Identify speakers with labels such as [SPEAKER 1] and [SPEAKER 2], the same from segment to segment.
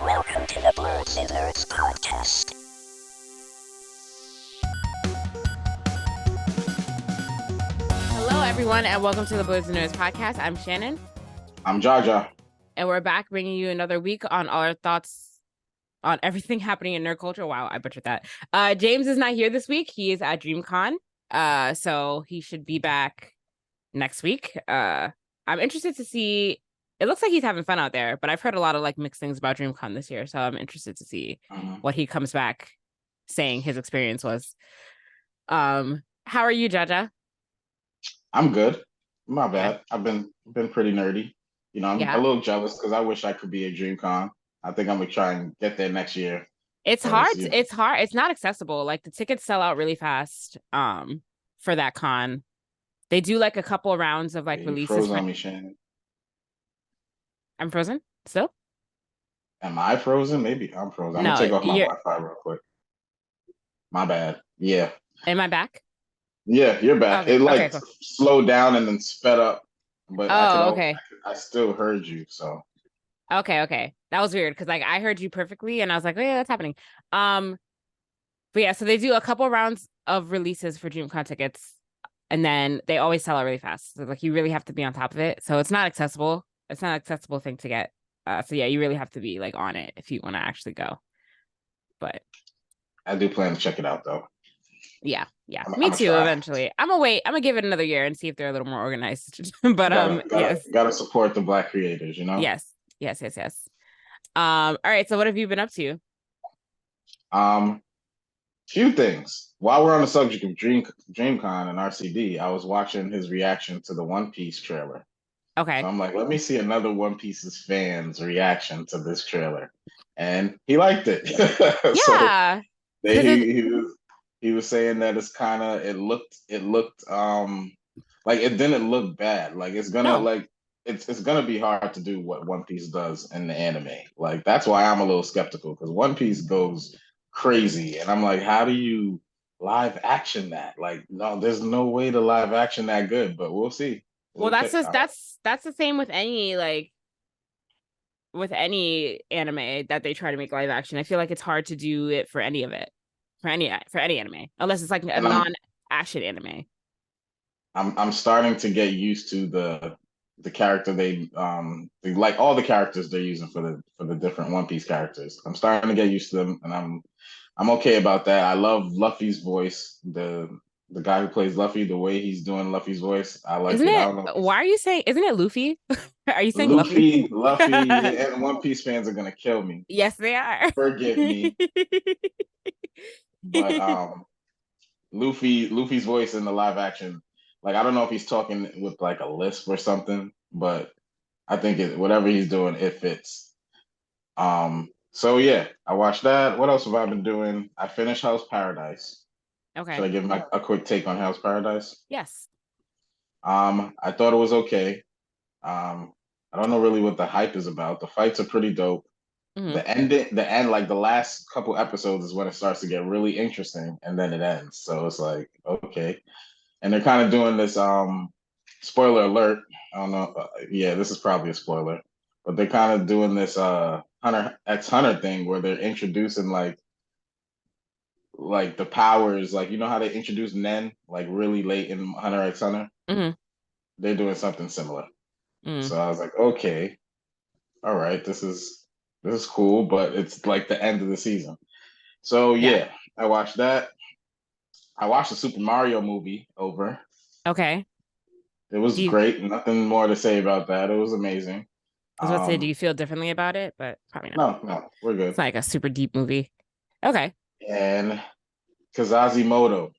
[SPEAKER 1] Welcome to the Blerdsnerds podcast.
[SPEAKER 2] Hello, everyone, and welcome to the Blerdsnerds podcast. I'm Shannon.
[SPEAKER 3] I'm Jaja.
[SPEAKER 2] And we're back bringing you another week on all our thoughts on everything happening in nerd culture. Wow, I butchered that. James is not here this week. He is at DreamCon. So he should be back next week. I'm interested to see. It looks like he's having fun out there, but I've heard a lot of like mixed things about DreamCon this year. So I'm interested to see what he comes back saying his experience was. How are you, Jaja?
[SPEAKER 3] I'm good. My bad. I've been pretty nerdy. You know, I'm a little jealous because I wish I could be at DreamCon. I think I'm gonna try and get there next year.
[SPEAKER 2] It's hard. It's hard. It's not accessible. Like the tickets sell out really fast. For that con, they do like a couple of rounds of like releases.
[SPEAKER 3] Froze on me, Shannon.
[SPEAKER 2] I'm frozen still.
[SPEAKER 3] Am I frozen? Maybe I'm frozen. I'm
[SPEAKER 2] No,
[SPEAKER 3] gonna take off my Wi-Fi real quick. My bad. Yeah.
[SPEAKER 2] Am I back?
[SPEAKER 3] Yeah, you're back.
[SPEAKER 2] Okay.
[SPEAKER 3] It cool. Slowed down and then sped up, but
[SPEAKER 2] okay.
[SPEAKER 3] I still heard you. So.
[SPEAKER 2] Okay. That was weird because like I heard you perfectly and I was like, oh yeah, that's happening. But yeah, so they do a couple rounds of releases for DreamCon tickets, and then they always sell out really fast. So like you really have to be on top of it. So it's not accessible. It's not an accessible thing to get. So yeah, you really have to be like on it if you want to actually go. But
[SPEAKER 3] I do plan to check it out though.
[SPEAKER 2] Yeah. Me too. Eventually, I'm gonna wait. I'm gonna give it another year and see if they're a little more organized. But yes,
[SPEAKER 3] gotta support the Black creators, you know.
[SPEAKER 2] Yes. All right. So what have you been up to?
[SPEAKER 3] Few things. While we're on the subject of DreamCon and RCD, I was watching his reaction to the One Piece trailer.
[SPEAKER 2] Okay.
[SPEAKER 3] So I'm like, let me see another One Piece's fans' reaction to this trailer, and he liked it.
[SPEAKER 2] Yeah.
[SPEAKER 3] So he was saying that it's kind of it looked like it didn't look bad. Like it's gonna it's gonna be hard to do what One Piece does in the anime. Like that's why I'm a little skeptical because One Piece goes crazy, and I'm like, how do you live action that? Like, no, there's no way to live action that good, but we'll see.
[SPEAKER 2] Well, that's the same with any anime that they try to make live action. I feel like it's hard to do it for any of it. For any anime, unless it's like a non-action anime.
[SPEAKER 3] I'm starting to get used to the character they like all the characters they're using for the different One Piece characters. I'm starting to get used to them, and I'm okay about that. I love Luffy's voice. The guy who plays Luffy, the way he's doing Luffy's voice, I like it. I don't know.
[SPEAKER 2] Why are you saying? Isn't it Luffy? Are you saying
[SPEAKER 3] Luffy? Luffy and One Piece fans are gonna kill me.
[SPEAKER 2] Yes, they are.
[SPEAKER 3] Forgive me. But Luffy's voice in the live action, like I don't know if he's talking with like a lisp or something, but I think whatever he's doing, it fits. So yeah, I watched that. What else have I been doing? I finished Hell's Paradise.
[SPEAKER 2] Okay.
[SPEAKER 3] Should I give a quick take on Hell's Paradise?
[SPEAKER 2] Yes.
[SPEAKER 3] I thought it was okay. I don't know really what the hype is about. The fights are pretty dope. Mm-hmm. The end, like the last couple episodes is when it starts to get really interesting, and then it ends. So it's like, okay. And they're kind of doing this, spoiler alert. I don't know. Yeah, this is probably a spoiler, but they're kind of doing this Hunter x Hunter thing where they're introducing like the powers, like you know how they introduced Nen like really late in Hunter x Hunter.
[SPEAKER 2] Mm-hmm.
[SPEAKER 3] They're doing something similar. Mm-hmm. So I was like, okay, all right, this is cool, but it's like the end of the season. So yeah, I watched that. I watched the Super Mario movie over.
[SPEAKER 2] Okay.
[SPEAKER 3] It was great. Nothing more to say about that. It was amazing.
[SPEAKER 2] I was about to say, do you feel differently about it? But probably not.
[SPEAKER 3] No, we're good.
[SPEAKER 2] It's like a super deep movie. Okay.
[SPEAKER 3] And Kazazimoto.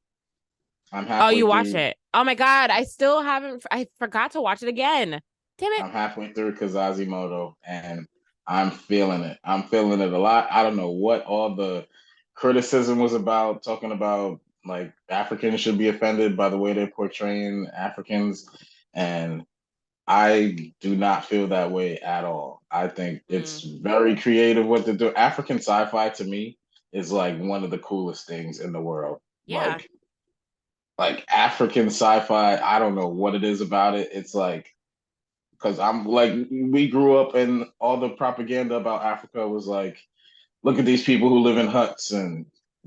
[SPEAKER 3] I'm halfway
[SPEAKER 2] Oh, you watched it? Oh my God. I still haven't. I forgot to watch it again. Damn it.
[SPEAKER 3] I'm halfway through Kazazimoto and I'm feeling it. I'm feeling it a lot. I don't know what all the criticism was about, talking about like Africans should be offended by the way they're portraying Africans. And I do not feel that way at all. I think it's very creative what they do. African sci-fi to me is like one of the coolest things in the world.
[SPEAKER 2] Yeah.
[SPEAKER 3] Like African sci-fi, I don't know what it is about it. It's like because I'm like, we grew up and all the propaganda about Africa was like, look at these people who live in huts and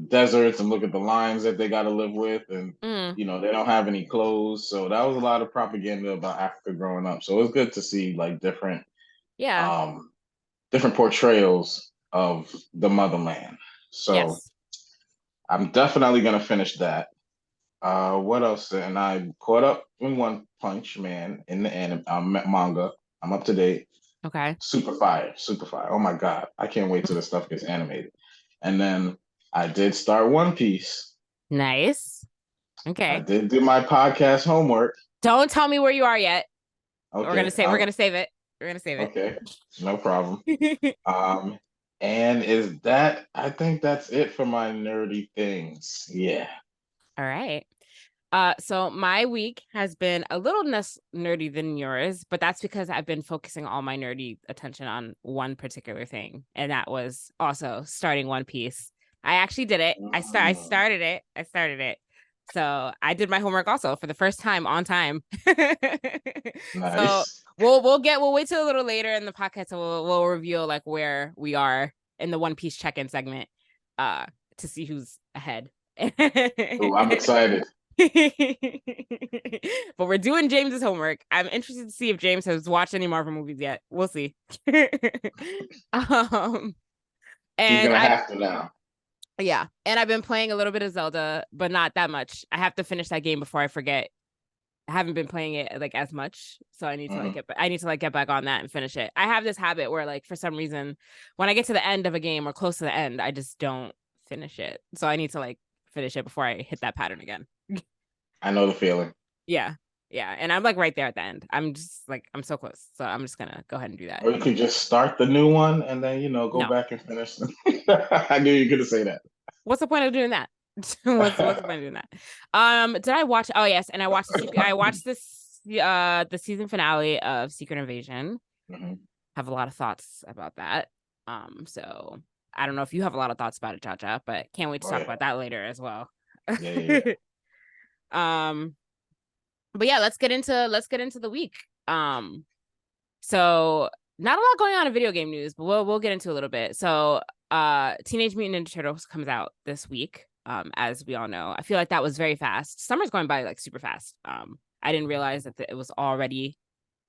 [SPEAKER 3] deserts, and look at the lions that they got to live with, and they don't have any clothes. So that was a lot of propaganda about Africa growing up. So it was good to see like
[SPEAKER 2] Yeah.
[SPEAKER 3] different portrayals of the motherland. So
[SPEAKER 2] Yes.
[SPEAKER 3] I'm definitely gonna finish that. What else? And I caught up in One Punch Man in the manga. I'm up to date.
[SPEAKER 2] Okay.
[SPEAKER 3] Super fire, super fire. Oh my god, I can't wait till the stuff gets animated. And then I did start One Piece.
[SPEAKER 2] Nice.
[SPEAKER 3] I
[SPEAKER 2] Okay.
[SPEAKER 3] did do my podcast homework.
[SPEAKER 2] Don't tell me where you are yet. We're gonna
[SPEAKER 3] Okay,
[SPEAKER 2] say we're gonna save it. We're gonna save
[SPEAKER 3] okay, no problem.
[SPEAKER 2] it.
[SPEAKER 3] And is that? I think that's it for my nerdy things. Yeah.
[SPEAKER 2] All right. So my week has been a little less nerdy than yours, but that's because I've been focusing all my nerdy attention on one particular thing, and that was also starting One Piece. I actually did it. I started it. I started it. So I did my homework also for the first time on time. So
[SPEAKER 3] Nice.
[SPEAKER 2] we'll wait till a little later in the podcast and we'll reveal like where we are in the One Piece check-in segment to see who's ahead.
[SPEAKER 3] Oh, I'm excited.
[SPEAKER 2] But we're doing James's homework. I'm interested to see if James has watched any Marvel movies yet. We'll see.
[SPEAKER 3] He's
[SPEAKER 2] And
[SPEAKER 3] gonna have to now.
[SPEAKER 2] yeah, and I've been playing a little bit of Zelda, but not that much. I have to finish that game before I forget. I haven't been playing it like as much, so I need to get back on that and finish it. I have this habit where like for some reason when I get to the end of a game or close to the end, I just don't finish it. So I need to like finish it before I hit that pattern again.
[SPEAKER 3] I know the feeling.
[SPEAKER 2] Yeah. Yeah. And I'm like right there at the end. I'm just like, I'm so close. So I'm just gonna go ahead and do that.
[SPEAKER 3] Or you could just start the new one and then go
[SPEAKER 2] No.
[SPEAKER 3] back and finish them. I knew you were gonna say that.
[SPEAKER 2] What's the point of doing that? what's the point of doing that? Did I watch? Oh yes, and I watched this the season finale of Secret Invasion.
[SPEAKER 3] Mm-hmm.
[SPEAKER 2] Have a lot of thoughts about that. So I don't know if you have a lot of thoughts about it, Jaja, but can't wait to talk about that later as well.
[SPEAKER 3] Yeah.
[SPEAKER 2] But yeah, let's get into the week. So not a lot going on in video game news, but we'll get into a little bit. So Teenage Mutant Ninja Turtles comes out this week. As we all know, I feel like that was very fast. Summer's going by like super fast. I didn't realize that it was already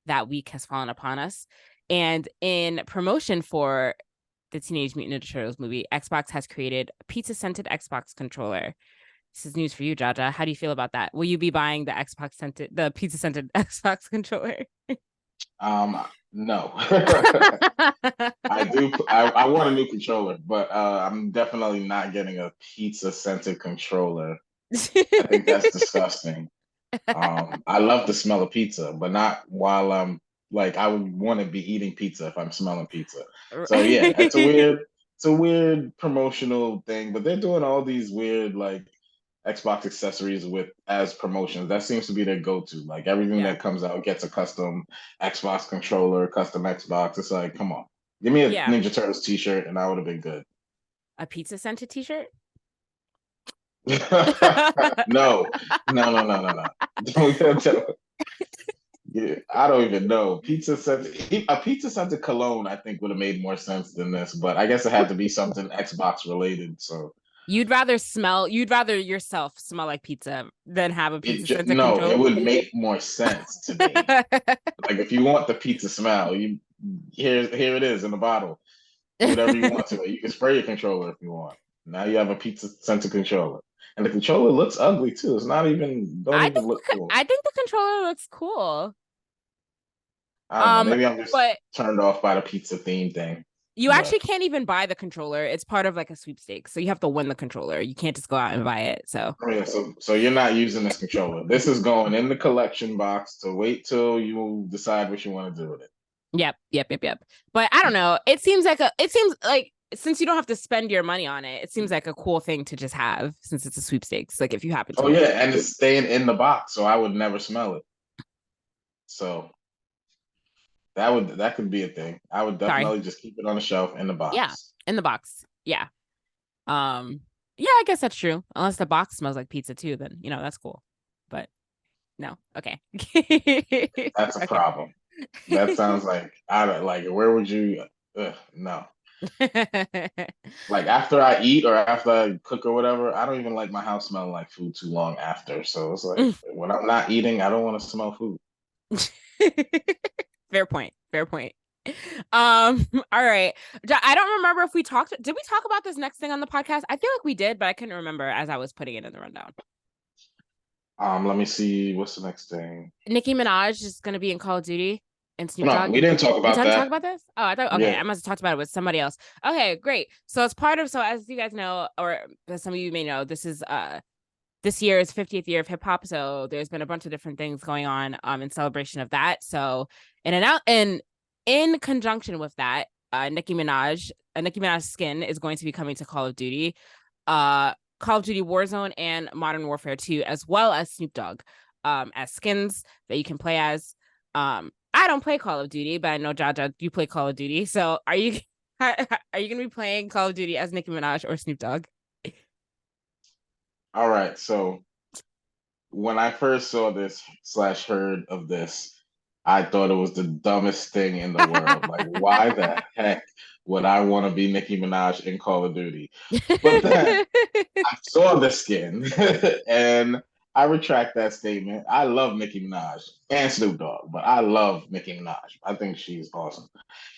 [SPEAKER 2] that week has fallen upon us. And in promotion for the Teenage Mutant Ninja Turtles movie, Xbox has created a pizza-scented Xbox controller. This is news for you, Jaja. How do you feel about that? Will you be buying the pizza-scented Xbox controller?
[SPEAKER 3] No. I do. I want a new controller, but I'm definitely not getting a pizza-scented controller. I think that's disgusting. I love the smell of pizza, but not while I'm like I would want to be eating pizza if I'm smelling pizza. So yeah, it's a weird promotional thing, but they're doing all these weird like Xbox accessories as promotions. That seems to be their go-to. Like everything that comes out gets a custom Xbox controller, custom Xbox. It's like, come on, give me a Ninja Turtles T-shirt, and I would have been good.
[SPEAKER 2] A pizza-scented T-shirt?
[SPEAKER 3] No. Yeah, I don't even know. A pizza scented cologne, I think, would have made more sense than this, but I guess it had to be something Xbox related. So
[SPEAKER 2] you'd rather yourself smell like pizza than have a pizza scented controller?
[SPEAKER 3] It would make more sense to me. Like if you want the pizza smell, here it is in the bottle. Do whatever you want to it. You can spray your controller if you want. Now you have a pizza scented controller. And the controller looks ugly too. It's not even look cool.
[SPEAKER 2] I think the controller looks cool.
[SPEAKER 3] I don't know. Maybe I'm just turned off by the pizza theme thing.
[SPEAKER 2] You actually can't even buy the controller. It's part of like a sweepstakes. So you have to win the controller. You can't just go out and buy it. So
[SPEAKER 3] so you're not using this controller. This is going in the collection box to wait till you decide what you want to do with it.
[SPEAKER 2] Yep. But I don't know. It seems like since you don't have to spend your money on it, it seems like a cool thing to just have since it's a sweepstakes. Like if you happen to.
[SPEAKER 3] Oh yeah, and it's staying in the box, so I would never smell it. So that could be a thing. I would definitely just keep it on the shelf in the box.
[SPEAKER 2] Yeah, in the box. Yeah. Yeah, I guess that's true. Unless the box smells like pizza too, then that's cool. But no, okay.
[SPEAKER 3] That's a problem. That sounds like I don't like. Where would you? No. Like after I eat or after I cook or whatever, I don't even like my house smelling like food too long after. So it's like when I'm not eating, I don't want to smell food.
[SPEAKER 2] Fair point. Fair point. All right. I don't remember if we talked. Did we talk about this next thing on the podcast? I feel like we did, but I couldn't remember as I was putting it in the rundown.
[SPEAKER 3] Let me see. What's the next thing?
[SPEAKER 2] Nicki Minaj is going to be in Call of Duty and Snoop
[SPEAKER 3] No,
[SPEAKER 2] Dogg.
[SPEAKER 3] we didn't talk
[SPEAKER 2] We
[SPEAKER 3] about
[SPEAKER 2] didn't talk
[SPEAKER 3] that.
[SPEAKER 2] about this? Oh, I thought, okay,
[SPEAKER 3] Yeah.
[SPEAKER 2] I must have talked about it with somebody else. Okay, great. So as part of, so as you guys know, or as some of you may know, this is this year's 50th year of hip hop. So there's been a bunch of different things going on in celebration of that. So in conjunction with that, Nicki Minaj's skin is going to be coming to Call of Duty, Call of Duty Warzone and Modern Warfare 2, as well as Snoop Dogg, as skins that you can play as. I don't play Call of Duty, but I know Jaja, you play Call of Duty. So are you gonna be playing Call of Duty as Nicki Minaj or Snoop Dogg?
[SPEAKER 3] All right. So when I first saw this / heard of this, I thought it was the dumbest thing in the world. Like, why the heck would I want to be Nicki Minaj in Call of Duty? But then I saw the skin and I retract that statement. I love Nicki Minaj and Snoop Dogg, but I love Nicki Minaj. I think she's awesome.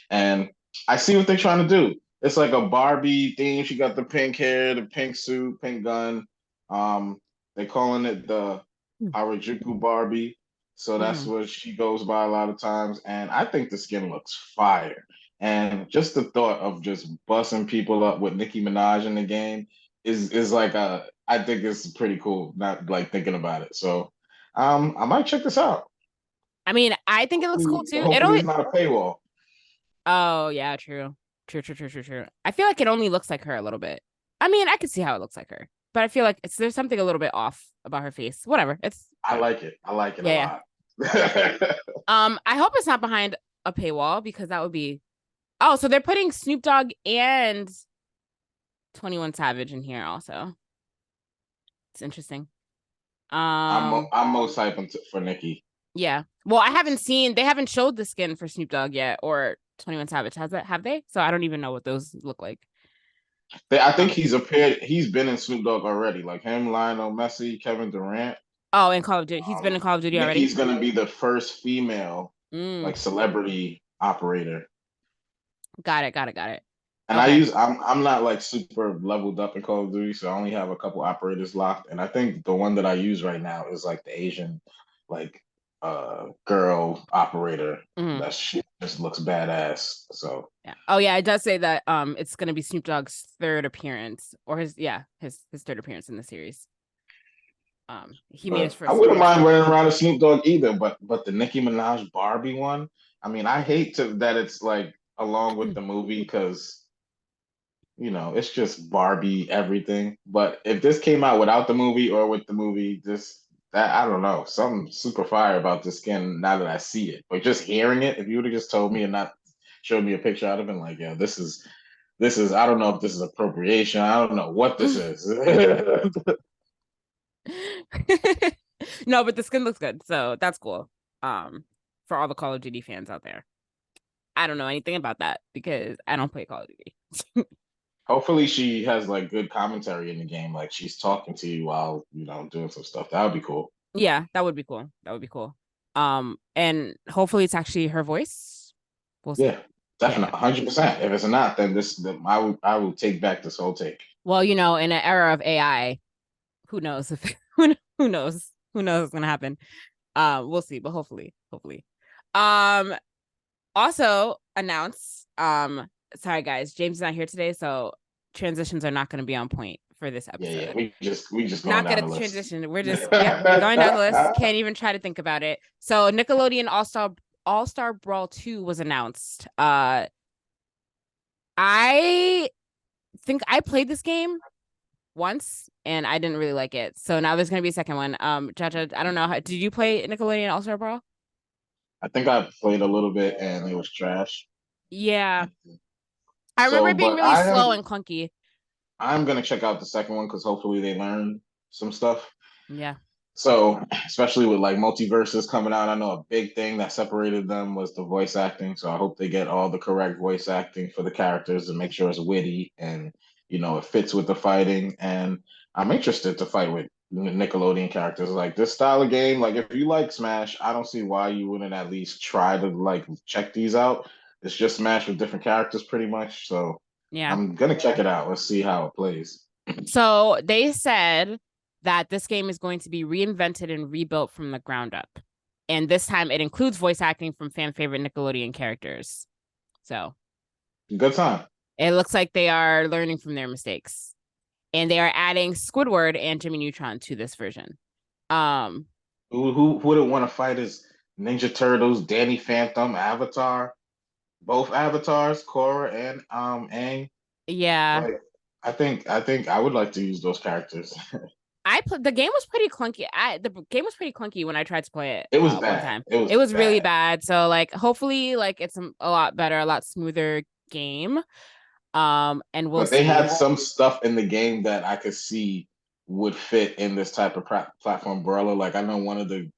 [SPEAKER 3] And I see what they're trying to do. It's like a Barbie theme. She got the pink hair, the pink suit, pink gun. Um, they're calling it the Harajuku Barbie. So that's what she goes by a lot of times. And I think the skin looks fire. And just the thought of just busting people up with Nicki Minaj in the game is like I think it's pretty cool. Not like thinking about it. So I might check this out.
[SPEAKER 2] I mean, I think it looks cool too. It
[SPEAKER 3] Hopefully
[SPEAKER 2] only
[SPEAKER 3] it's not a paywall.
[SPEAKER 2] Oh, yeah, true. True. I feel like it only looks like her a little bit. I mean, I could see how it looks like her, but I feel like there's something a little bit off about her face. Whatever. It's
[SPEAKER 3] I like it. I like it a
[SPEAKER 2] yeah.
[SPEAKER 3] lot.
[SPEAKER 2] I hope it's not behind a paywall because that would be. Oh, so they're putting Snoop Dogg and 21 Savage in here also. It's interesting.
[SPEAKER 3] I'm most hyped for Nicki.
[SPEAKER 2] Yeah. Well, they haven't showed the skin for Snoop Dogg yet or 21 Savage. Have they? So I don't even know what those look like.
[SPEAKER 3] I think he's appeared. He's been in Snoop Dogg already, like him, Lionel Messi, Kevin Durant.
[SPEAKER 2] Oh, in Call of Duty. He's been in Call of Duty already.
[SPEAKER 3] Nicki's gonna be the first female like celebrity operator.
[SPEAKER 2] Got it.
[SPEAKER 3] And
[SPEAKER 2] Okay.
[SPEAKER 3] I'm not like super leveled up in Call of Duty, so I only have a couple operators locked. And I think the one that I use right now is like the Asian like girl operator. That shit just looks badass. So
[SPEAKER 2] yeah. Oh yeah, it does say that it's gonna be Snoop Dogg's third appearance or his third appearance in the series. He made his first.
[SPEAKER 3] I wouldn't mind running around a Snoop Dogg either, but the Nicki Minaj Barbie one. I mean, I hate that it's like along with the movie because it's just Barbie everything. But if this came out without the movie or with the movie, that I don't know, something super fire about the skin now that I see it. But just hearing it, if you would have just told me and not showed me a picture, I'd have been like, yeah, this is I don't know if this is appropriation. I don't know what this is.
[SPEAKER 2] No, but the skin looks good, so that's cool. For all the Call of Duty fans out there. I don't know anything about that because I don't play Call of Duty.
[SPEAKER 3] Hopefully she has like good commentary in the game, like she's talking to you while doing some stuff. That would be cool.
[SPEAKER 2] Yeah, that would be cool. And hopefully it's actually her voice. We'll see.
[SPEAKER 3] Yeah, definitely, 100%. If it's not, then I will take back this whole take.
[SPEAKER 2] Well, in an era of AI, who knows if who knows what's gonna happen. We'll see, but hopefully. Also announced. Sorry guys, James is not here today, so transitions are not going to be on point for this episode.
[SPEAKER 3] Yeah, we just
[SPEAKER 2] not good at the transition. We're just going down the list. Can't even try to think about it. So Nickelodeon All-Star Brawl 2 was announced. I think I played this game once and I didn't really like it. So now there's going to be a second one. Jaja, I don't know did you play Nickelodeon All-Star Brawl?
[SPEAKER 3] I think I played a little bit and it was trash.
[SPEAKER 2] Yeah. I remember it being really slow and clunky.
[SPEAKER 3] I'm gonna check out the second one because hopefully they learn some stuff.
[SPEAKER 2] Yeah.
[SPEAKER 3] So, especially with like multiverses coming out, I know a big thing that separated them was the voice acting. So I hope they get all the correct voice acting for the characters and make sure it's witty and it fits with the fighting. And I'm interested to fight with Nickelodeon characters. Like this style of game, like if you like Smash, I don't see why you wouldn't at least try to like check these out. It's just Smash with different characters pretty much. So
[SPEAKER 2] Yeah.
[SPEAKER 3] I'm gonna check it out. Let's see how it plays.
[SPEAKER 2] So they said that this game is going to be reinvented and rebuilt from the ground up. And this time it includes voice acting from fan favorite Nickelodeon characters. So
[SPEAKER 3] Good time.
[SPEAKER 2] it looks like they are learning from their mistakes. And they are adding Squidward and Jimmy Neutron to this version.
[SPEAKER 3] Who wouldn't want to fight as Ninja Turtles, Danny Phantom, Avatar, both avatars, Korra and Aang.
[SPEAKER 2] Yeah.
[SPEAKER 3] Like I think I would like to use those characters.
[SPEAKER 2] The game was pretty clunky. The game was pretty clunky when I tried to play it.
[SPEAKER 3] It was
[SPEAKER 2] one
[SPEAKER 3] bad.
[SPEAKER 2] time.
[SPEAKER 3] It was
[SPEAKER 2] really
[SPEAKER 3] bad.
[SPEAKER 2] bad. So like, hopefully, like it's a lot better, a lot smoother game. And we'll
[SPEAKER 3] But they
[SPEAKER 2] see.
[SPEAKER 3] had some stuff in the game that I could see would fit in this type of platform brawler. Like I know one of the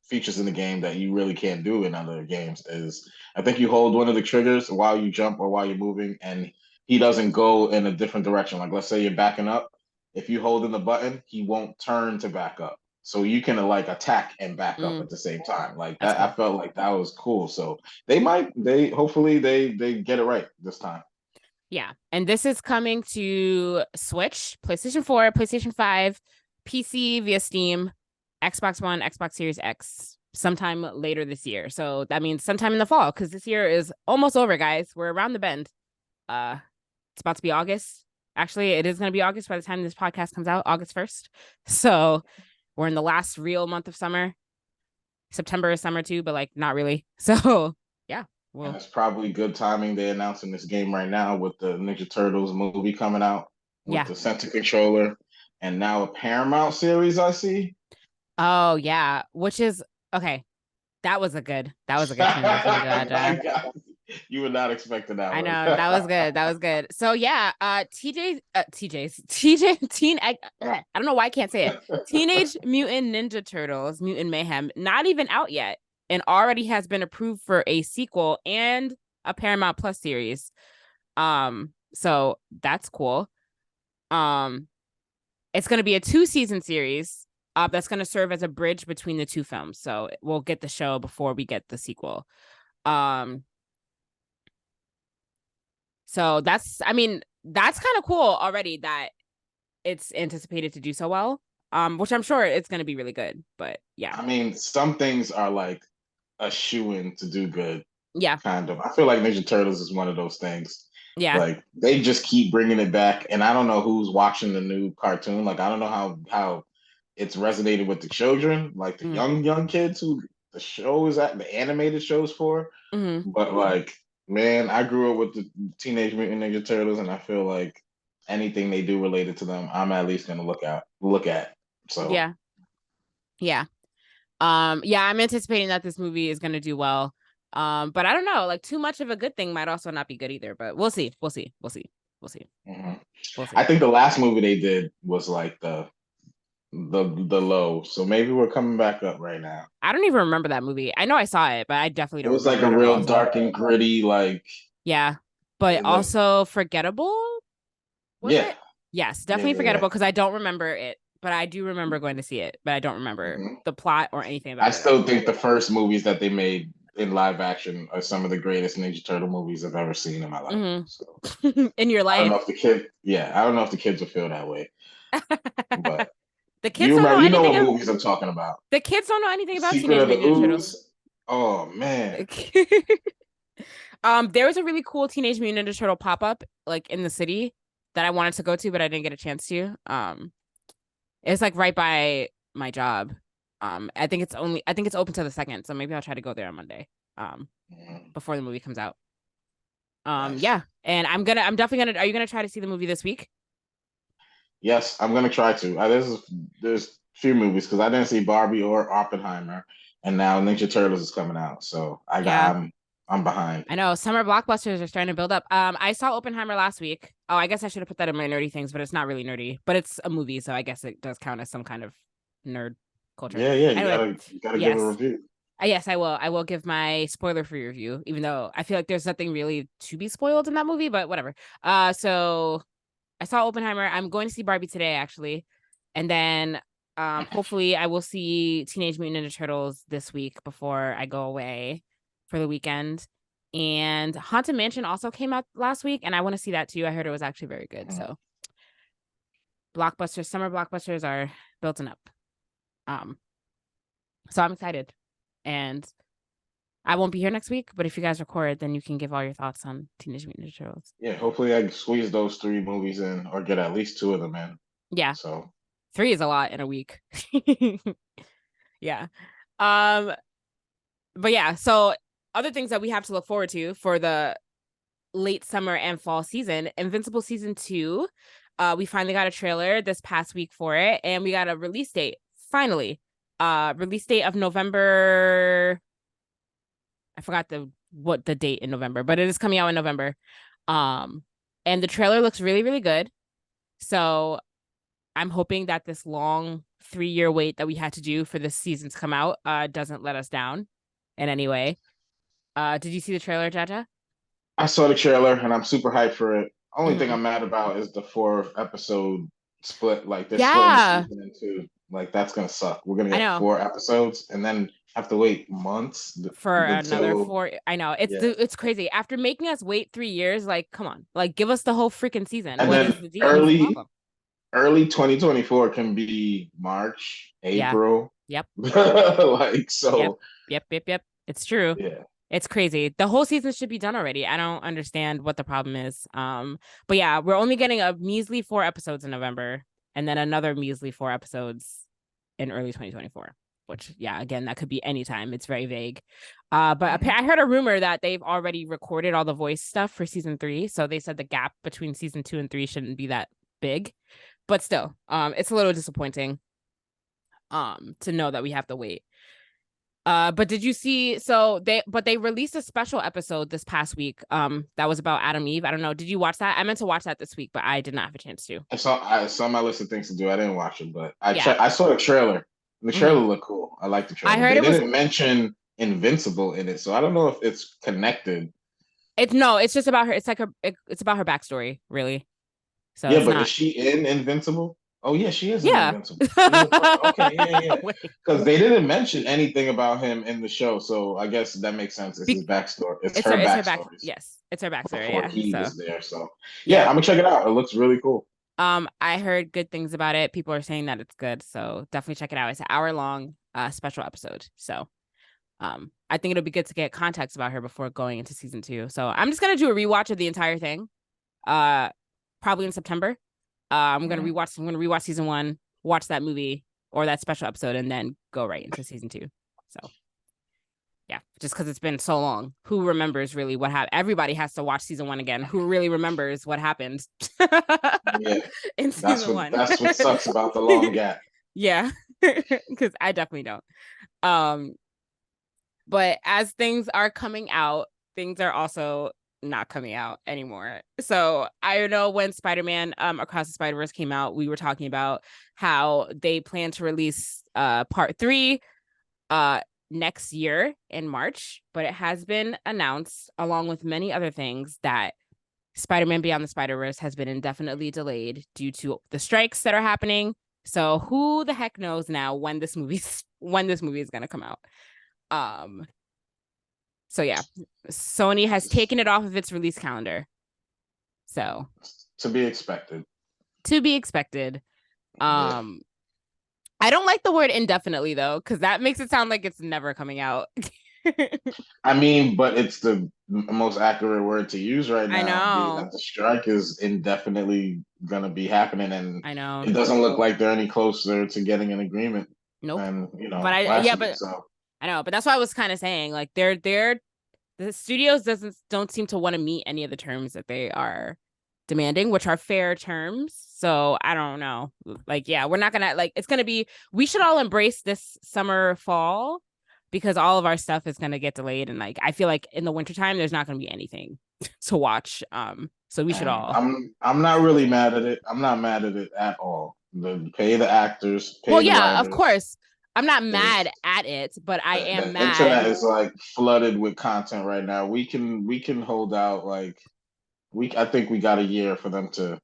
[SPEAKER 3] features in the game that you really can't do in other games is I think you hold one of the triggers while you jump or while you're moving, and he doesn't go in a different direction. Like let's say you're backing up, if you hold in the button, he won't turn to back up. So you can like attack and back up at the same time. Like
[SPEAKER 2] That's
[SPEAKER 3] that, I
[SPEAKER 2] cool.
[SPEAKER 3] felt like that was cool. So hopefully they get it right this time.
[SPEAKER 2] Yeah. And this is coming to Switch, PlayStation 4, PlayStation 5, PC via Steam, Xbox One, Xbox Series X sometime later this year. So that means sometime in the fall, because this year is almost over, guys. We're around the bend. It's about to be August. Actually, it is going to be August by the time this podcast comes out, August 1st. So we're in the last real month of summer. September is summer too, but like not really. So yeah.
[SPEAKER 3] And it's probably good timing. They're announcing this game right now with the Ninja Turtles movie coming out with the center controller and now a Paramount series I see.
[SPEAKER 2] Oh yeah, which is okay. That was a good Teenage Mutant Ninja Jaja.
[SPEAKER 3] You would not expect that
[SPEAKER 2] I
[SPEAKER 3] one.
[SPEAKER 2] know that was good. That was good. So yeah, TJ, I don't know why I can't say it. Teenage Mutant Ninja Turtles, Mutant Mayhem, not even out yet, and already has been approved for a sequel and a Paramount Plus series. So that's cool. It's going to be a 2-season series. That's going to serve as a bridge between the two films. So we'll get the show before we get the sequel. So that's kind of cool already that it's anticipated to do so well. Which I'm sure it's going to be really good. But yeah.
[SPEAKER 3] I mean, some things are like a shoo-in to do good.
[SPEAKER 2] Yeah.
[SPEAKER 3] Kind of. I feel like Ninja Turtles is one of those things.
[SPEAKER 2] Yeah.
[SPEAKER 3] Like they just keep bringing it back, and I don't know who's watching the new cartoon. Like I don't know how it's resonated with the children, like the young kids who the show is at the animated shows for. But like, man, I grew up with the Teenage Mutant Ninja Turtles, and I feel like anything they do related to them, I'm at least gonna look at. So
[SPEAKER 2] yeah. Yeah, I'm anticipating that this movie is gonna do well. But I don't know, like too much of a good thing might also not be good either. But we'll see. We'll see.
[SPEAKER 3] I think the last movie they did was like the low. So maybe we're coming back up right now.
[SPEAKER 2] I don't even remember that movie. I know I saw it, but I definitely don't.
[SPEAKER 3] It was like a real dark and gritty, like
[SPEAKER 2] but also forgettable.
[SPEAKER 3] Was it?
[SPEAKER 2] Yes, definitely forgettable because I don't remember it, but I do remember going to see it, but I don't remember the plot or anything about it.
[SPEAKER 3] I still think the first movies that they made in live action are some of the greatest Ninja Turtle movies I've ever seen in my life. So,
[SPEAKER 2] in your life,
[SPEAKER 3] I don't know if the kids will feel that way. But
[SPEAKER 2] the kids don't know anything.
[SPEAKER 3] What movies I'm talking about.
[SPEAKER 2] The kids don't know anything about
[SPEAKER 3] Secret
[SPEAKER 2] Teenage Mutant Ninja Turtles.
[SPEAKER 3] Oh man.
[SPEAKER 2] There was a really cool Teenage Mutant Ninja Turtle pop-up like in the city that I wanted to go to, but I didn't get a chance to. It's like right by my job. I think it's open to the 2nd, so maybe I'll try to go there on Monday. Before the movie comes out. Nice. Yeah, and I'm definitely gonna. Are you gonna try to see the movie this week?
[SPEAKER 3] Yes, I'm gonna try to. There's few movies because I didn't see Barbie or Oppenheimer, and now Ninja Turtles is coming out, so I'm behind.
[SPEAKER 2] I know summer blockbusters are starting to build up. I saw Oppenheimer last week. Oh, I guess I should have put that in my nerdy things, but it's not really nerdy. But it's a movie, so I guess it does count as some kind of nerd culture.
[SPEAKER 3] Yeah, you
[SPEAKER 2] Anyway,
[SPEAKER 3] gotta give a
[SPEAKER 2] yes.
[SPEAKER 3] review.
[SPEAKER 2] Yes, I will. I will give my spoiler-free review, even though I feel like there's nothing really to be spoiled in that movie, but whatever. So I saw Oppenheimer. I'm going to see Barbie today, actually. And then hopefully I will see Teenage Mutant Ninja Turtles this week before I go away for the weekend. And Haunted Mansion also came out last week, and I want to see that too. I heard it was actually very good. So blockbusters, summer blockbusters are building up. So I'm excited. And I won't be here next week, but if you guys record, then you can give all your thoughts on Teenage Mutant Ninja Turtles.
[SPEAKER 3] Yeah, hopefully I can squeeze those 3 movies in or get at least 2 of them in.
[SPEAKER 2] Yeah.
[SPEAKER 3] So
[SPEAKER 2] 3 is a lot in a week. Yeah. But yeah, so other things that we have to look forward to for the late summer and fall season, Invincible season 2. We finally got a trailer this past week for it, and we got a release date finally. Release date of November. I forgot what the date in November, but it is coming out in November. And the trailer looks really, really good. So I'm hoping that this long 3-year wait that we had to do for this season to come out doesn't let us down in any way. Did you see the trailer, Jaja?
[SPEAKER 3] I saw the trailer and I'm super hyped for it. Only thing I'm mad about is the 4-episode split. Like they're splitting the season into like that's gonna suck. We're gonna get 4 episodes and then have to wait months
[SPEAKER 2] for another
[SPEAKER 3] until
[SPEAKER 2] 4. I know it's crazy. After making us wait 3 years, like come on, like give us the whole freaking season.
[SPEAKER 3] And
[SPEAKER 2] what
[SPEAKER 3] then
[SPEAKER 2] is the deal? What's the problem?
[SPEAKER 3] Early 2024 can be March, April.
[SPEAKER 2] Yep.
[SPEAKER 3] Like so.
[SPEAKER 2] Yep. It's true.
[SPEAKER 3] Yeah.
[SPEAKER 2] It's crazy. The whole season should be done already. I don't understand what the problem is. But yeah, we're only getting a measly 4 episodes in November, and then another measly 4 episodes in early 2024. Which, yeah, again, that could be anytime. It's very vague. But I heard a rumor that they've already recorded all the voice stuff for season 3. So they said the gap between season 2 and 3 shouldn't be that big. But still, it's a little disappointing to know that we have to wait. But did you see? So they released a special episode this past week. That was about Adam Eve. I don't know. Did you watch that? I meant to watch that this week, but I did not have a chance to.
[SPEAKER 3] I saw my list of things to do. I didn't watch it, but I saw the trailer. The trailer looked cool. I like the trailer.
[SPEAKER 2] I heard
[SPEAKER 3] they didn't mention Invincible in it, so I don't know if it's connected.
[SPEAKER 2] It's just about her. It's like it's about her backstory, really. So
[SPEAKER 3] yeah, but is she in Invincible? Oh yeah, she is in Invincible. Okay, yeah. Because they didn't mention anything about him in the show, so I guess that makes sense. It's his backstory. It's her backstory.
[SPEAKER 2] Yes, it's her backstory.
[SPEAKER 3] Before he was there, so yeah, I'm gonna check it out. It looks really cool.
[SPEAKER 2] I heard good things about it. People are saying that it's good, so definitely check it out. It's an hour-long special episode. So I think it'll be good to get context about her before going into season 2. So I'm just gonna do a rewatch of the entire thing. Probably in September. I'm gonna rewatch season 1, watch that movie or that special episode, and then go right into season 2. So yeah, just because it's been so long. Who remembers really what happened? Everybody has to watch season 1 again. Who really remembers what happened? In season 1.
[SPEAKER 3] That's what sucks about the long gap.
[SPEAKER 2] Yeah, because I definitely don't. But as things are coming out, things are also not coming out anymore. So I know when Spider-Man Across the Spider-Verse came out, we were talking about how they plan to release part 3 next year in March, but it has been announced along with many other things that Spider-Man Beyond the Spider-Verse has been indefinitely delayed due to the strikes that are happening. So who the heck knows now when this movie is going to come out. So yeah, Sony has taken it off of its release calendar. So
[SPEAKER 3] to be expected.
[SPEAKER 2] Yeah. I don't like the word indefinitely though, because that makes it sound like it's never coming out.
[SPEAKER 3] I mean, but it's the most accurate word to use right now.
[SPEAKER 2] I know.
[SPEAKER 3] Being that the strike is indefinitely gonna be happening, and
[SPEAKER 2] I know
[SPEAKER 3] it doesn't look like they're any closer to getting an agreement.
[SPEAKER 2] Nope.
[SPEAKER 3] And
[SPEAKER 2] but I know, but that's why I was kind of saying like the studios don't seem to want to meet any of the terms that they are demanding, which are fair terms. So I don't know. Like, yeah, we're not gonna we should all embrace this summer fall because all of our stuff is gonna get delayed. And like I feel like in the wintertime there's not gonna be anything to watch. So we should all
[SPEAKER 3] I'm not really mad at it. I'm not mad at it at all. Pay the actors, pay the writers.
[SPEAKER 2] Of course. I'm not mad at it, but I am
[SPEAKER 3] The internet
[SPEAKER 2] mad.
[SPEAKER 3] is like flooded with content right now. We can hold out like I think we got a year for them to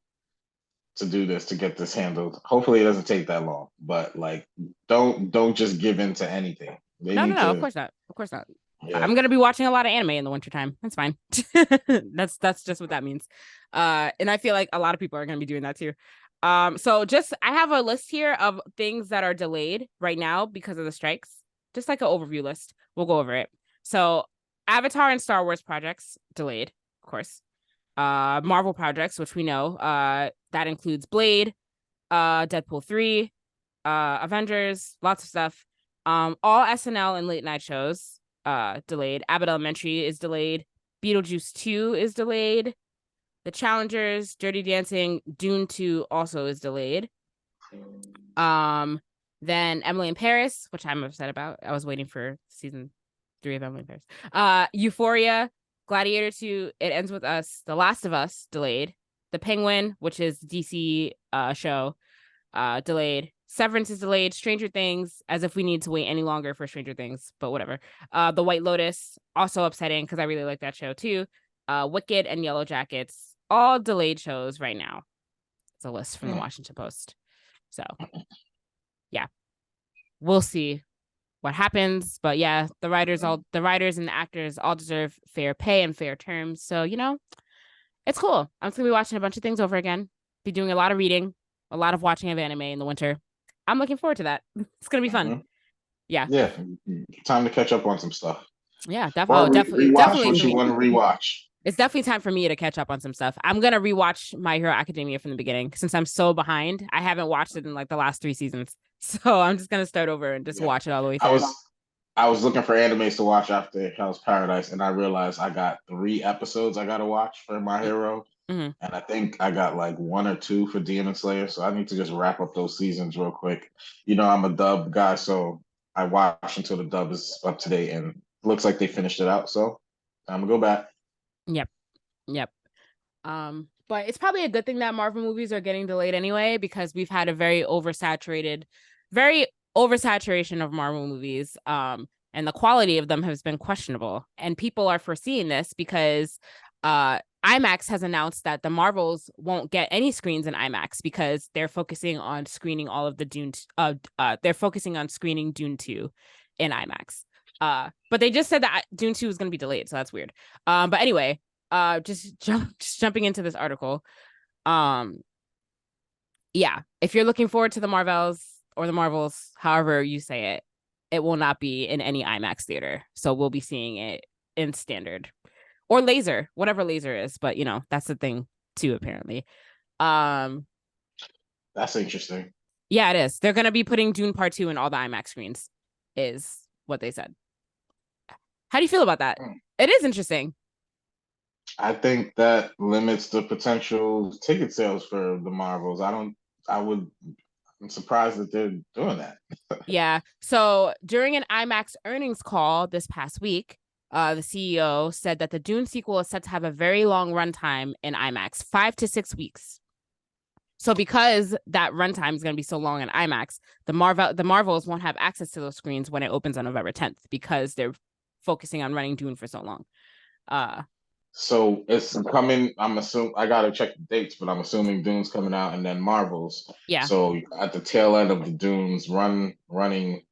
[SPEAKER 3] do this, to get this handled. Hopefully it doesn't take that long, but like don't just give in to anything. They
[SPEAKER 2] No,
[SPEAKER 3] need
[SPEAKER 2] of
[SPEAKER 3] to.
[SPEAKER 2] course not. Of course not.
[SPEAKER 3] Yeah.
[SPEAKER 2] I'm gonna be watching a lot of anime in the wintertime. That's fine. That's just what that means. And I feel like a lot of people are gonna be doing that too. So just I have a list here of things that are delayed right now because of the strikes. Just like an overview list. We'll go over it. So Avatar and Star Wars projects delayed, of course. Marvel projects, which we know, that includes Blade, Deadpool 3, Avengers, lots of stuff. All SNL and late night shows delayed. Abbott Elementary is delayed. Beetlejuice 2 is delayed. The Challengers, Dirty Dancing, Dune 2 also is delayed. Then Emily in Paris, which I'm upset about. I was waiting for season 3 of Emily in Paris. Euphoria, Gladiator 2, It Ends With Us, The Last of Us delayed. The Penguin, which is DC show, delayed. Severance is delayed. Stranger Things, as if we need to wait any longer for Stranger Things, but whatever. The White Lotus, also upsetting because I really like that show too. Wicked and Yellow Jackets, all delayed shows right now. It's a list from the Washington Post. So, yeah, we'll see what happens. But yeah, the writers and the actors all deserve fair pay and fair terms. So, it's cool. I'm just gonna be watching a bunch of things over again. Be doing a lot of reading, a lot of watching of anime in the winter. I'm looking forward to that. It's gonna be fun. Yeah.
[SPEAKER 3] Yeah. Time to catch up on some stuff.
[SPEAKER 2] Yeah,
[SPEAKER 3] Or
[SPEAKER 2] definitely.
[SPEAKER 3] rewatch what you want to rewatch.
[SPEAKER 2] It's definitely time for me to catch up on some stuff. I'm gonna rewatch My Hero Academia from the beginning since I'm so behind. I haven't watched it in like the last 3 seasons, so I'm just gonna start over and just watch it all the way through.
[SPEAKER 3] I was looking for animes to watch after Hell's Paradise, and I realized I got 3 episodes I got to watch for My Hero, and I think I got like 1 or 2 for Demon Slayer. So I need to just wrap up those seasons real quick. I'm a dub guy, so I watch until the dub is up to date, and looks like they finished it out. So I'm gonna go back.
[SPEAKER 2] Yep. But it's probably a good thing that Marvel movies are getting delayed anyway, because we've had a very oversaturation of Marvel movies. And the quality of them has been questionable. And people are foreseeing this because IMAX has announced that the Marvels won't get any screens in IMAX because they're focusing on screening all of the Dune. They're focusing on screening Dune 2 in IMAX. But they just said that Dune 2 is going to be delayed, so that's weird. But anyway, just jumping into this article. Yeah, if you're looking forward to the Marvels or the Marvels, however you say it, it will not be in any IMAX theater. So we'll be seeing it in standard or laser, whatever laser is. But that's the thing too, apparently.
[SPEAKER 3] That's interesting.
[SPEAKER 2] Yeah, it is. They're gonna be putting Dune Part 2 in all the IMAX screens, is what they said. How do you feel about that? It is interesting.
[SPEAKER 3] I think that limits the potential ticket sales for the Marvels. I'm surprised that they're doing that.
[SPEAKER 2] Yeah. So during an IMAX earnings call this past week, the CEO said that the Dune sequel is set to have a very long runtime in IMAX, 5 to 6 weeks. So because that runtime is going to be so long in IMAX, the Marvels won't have access to those screens when it opens on November 10th because they're focusing on running Dune for so long.
[SPEAKER 3] So it's coming. I gotta check the dates, but I'm assuming Dune's coming out and then Marvels.
[SPEAKER 2] Yeah.
[SPEAKER 3] So at the tail end of the Dunes running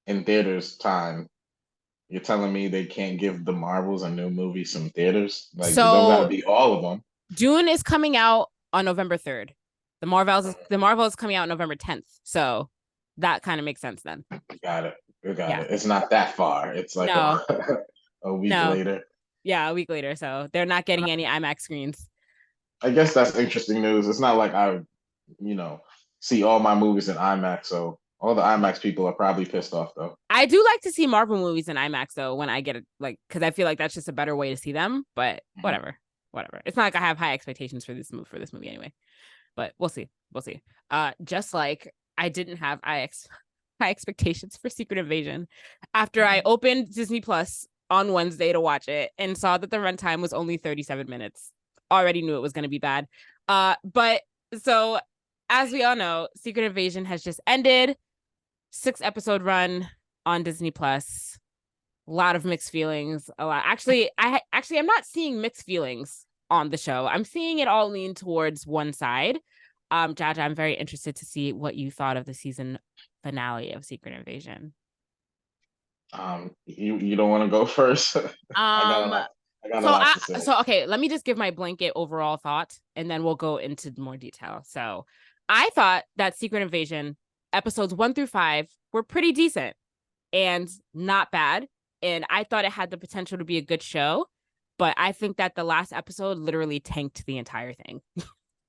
[SPEAKER 3] in theaters time, you're telling me they can't give the Marvels a new movie some theaters? Like, it don't gotta be all of them.
[SPEAKER 2] Dune is coming out on November 3rd. The Marvels is coming out November 10th. So that kind of makes sense then.
[SPEAKER 3] Got it. It's not that far. It's like a week later.
[SPEAKER 2] Yeah, a week later. So they're not getting any IMAX screens.
[SPEAKER 3] I guess that's interesting news. It's not like I, see all my movies in IMAX. So all the IMAX people are probably pissed off though.
[SPEAKER 2] I do like to see Marvel movies in IMAX though, when I get it, because I feel like that's just a better way to see them. But whatever. It's not like I have high expectations for this movie anyway. But we'll see. Just like I didn't have high expectations for Secret Invasion after I opened Disney Plus on Wednesday to watch it and saw that the runtime was only 37 minutes. Already knew it was going to be bad. But so as we all know, Secret Invasion has just ended. 6-episode run on Disney Plus. A lot of mixed feelings. A lot. Actually, I'm not seeing mixed feelings on the show. I'm seeing it all lean towards one side. Jaja, I'm very interested to see what you thought of the season finale of Secret Invasion.
[SPEAKER 3] You don't want to go first? I got a lot to say.
[SPEAKER 2] So okay, let me just give my blanket overall thought, and then we'll go into more detail. So, I thought that Secret Invasion episodes 1 through 5 were pretty decent and not bad, and I thought it had the potential to be a good show, but I think that the last episode literally tanked the entire thing.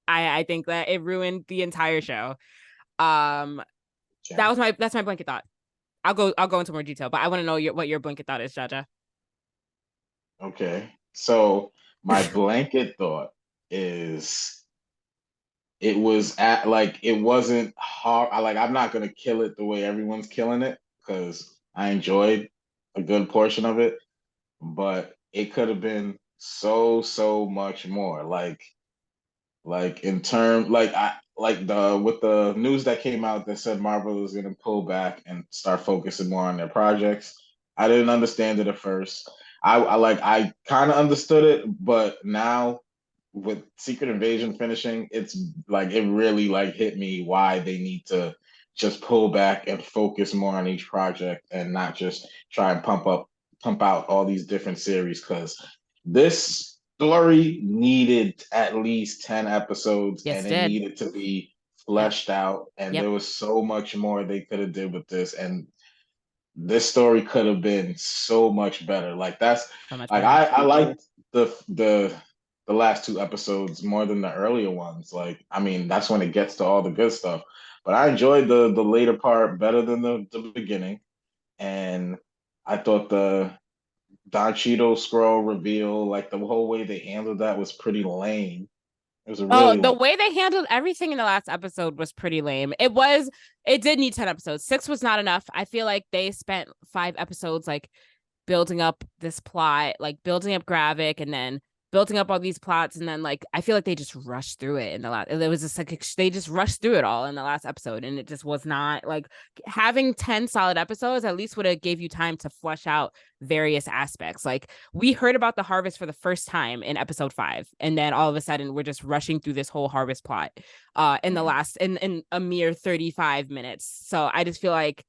[SPEAKER 2] I think that it ruined the entire show. That's my blanket thought. I'll go into more detail, but I want to know what your blanket thought is, Jaja.
[SPEAKER 3] Okay. So my blanket thought is it was at like it wasn't hard. I'm not gonna kill it the way everyone's killing it because I enjoyed a good portion of it, but it could have been so much more. Like in term like I like the with the news that came out that said Marvel was gonna pull back and start focusing more on their projects. I didn't understand it at first. I kind of understood it, but now with Secret Invasion finishing, it's like it really like hit me why they need to just pull back and focus more on each project and not just try and pump out all these different series because this story needed at least 10 episodes
[SPEAKER 2] Yes,
[SPEAKER 3] and
[SPEAKER 2] it
[SPEAKER 3] it
[SPEAKER 2] did.
[SPEAKER 3] needed to be fleshed out and
[SPEAKER 2] Yep.
[SPEAKER 3] there was so much more they could have did with this and this story could have been so much better. Like that's
[SPEAKER 2] So much
[SPEAKER 3] like
[SPEAKER 2] better.
[SPEAKER 3] I liked the last two episodes more than the earlier ones. Like I mean that's when it gets to all the good stuff. But I enjoyed the later part better than the beginning. And I thought the Don Cheadle scroll reveal, like the whole way they handled that was pretty lame. It was a
[SPEAKER 2] Oh,
[SPEAKER 3] really
[SPEAKER 2] the
[SPEAKER 3] lame.
[SPEAKER 2] way they handled everything in the last episode was pretty lame. It did need 10 episodes. 6 was not enough. I feel like they spent 5 episodes like building up this plot, like building up Gravik and then building up all these plots. And then like, I feel like they just rushed through it in the last, it was just like, they just rushed through it all in the last episode. And it just was not like having 10 solid episodes, at least would have gave you time to flesh out various aspects. Like we heard about the harvest for the first time in episode 5. And then all of a sudden we're just rushing through this whole harvest plot in the last, in a mere 35 minutes. So I just feel like,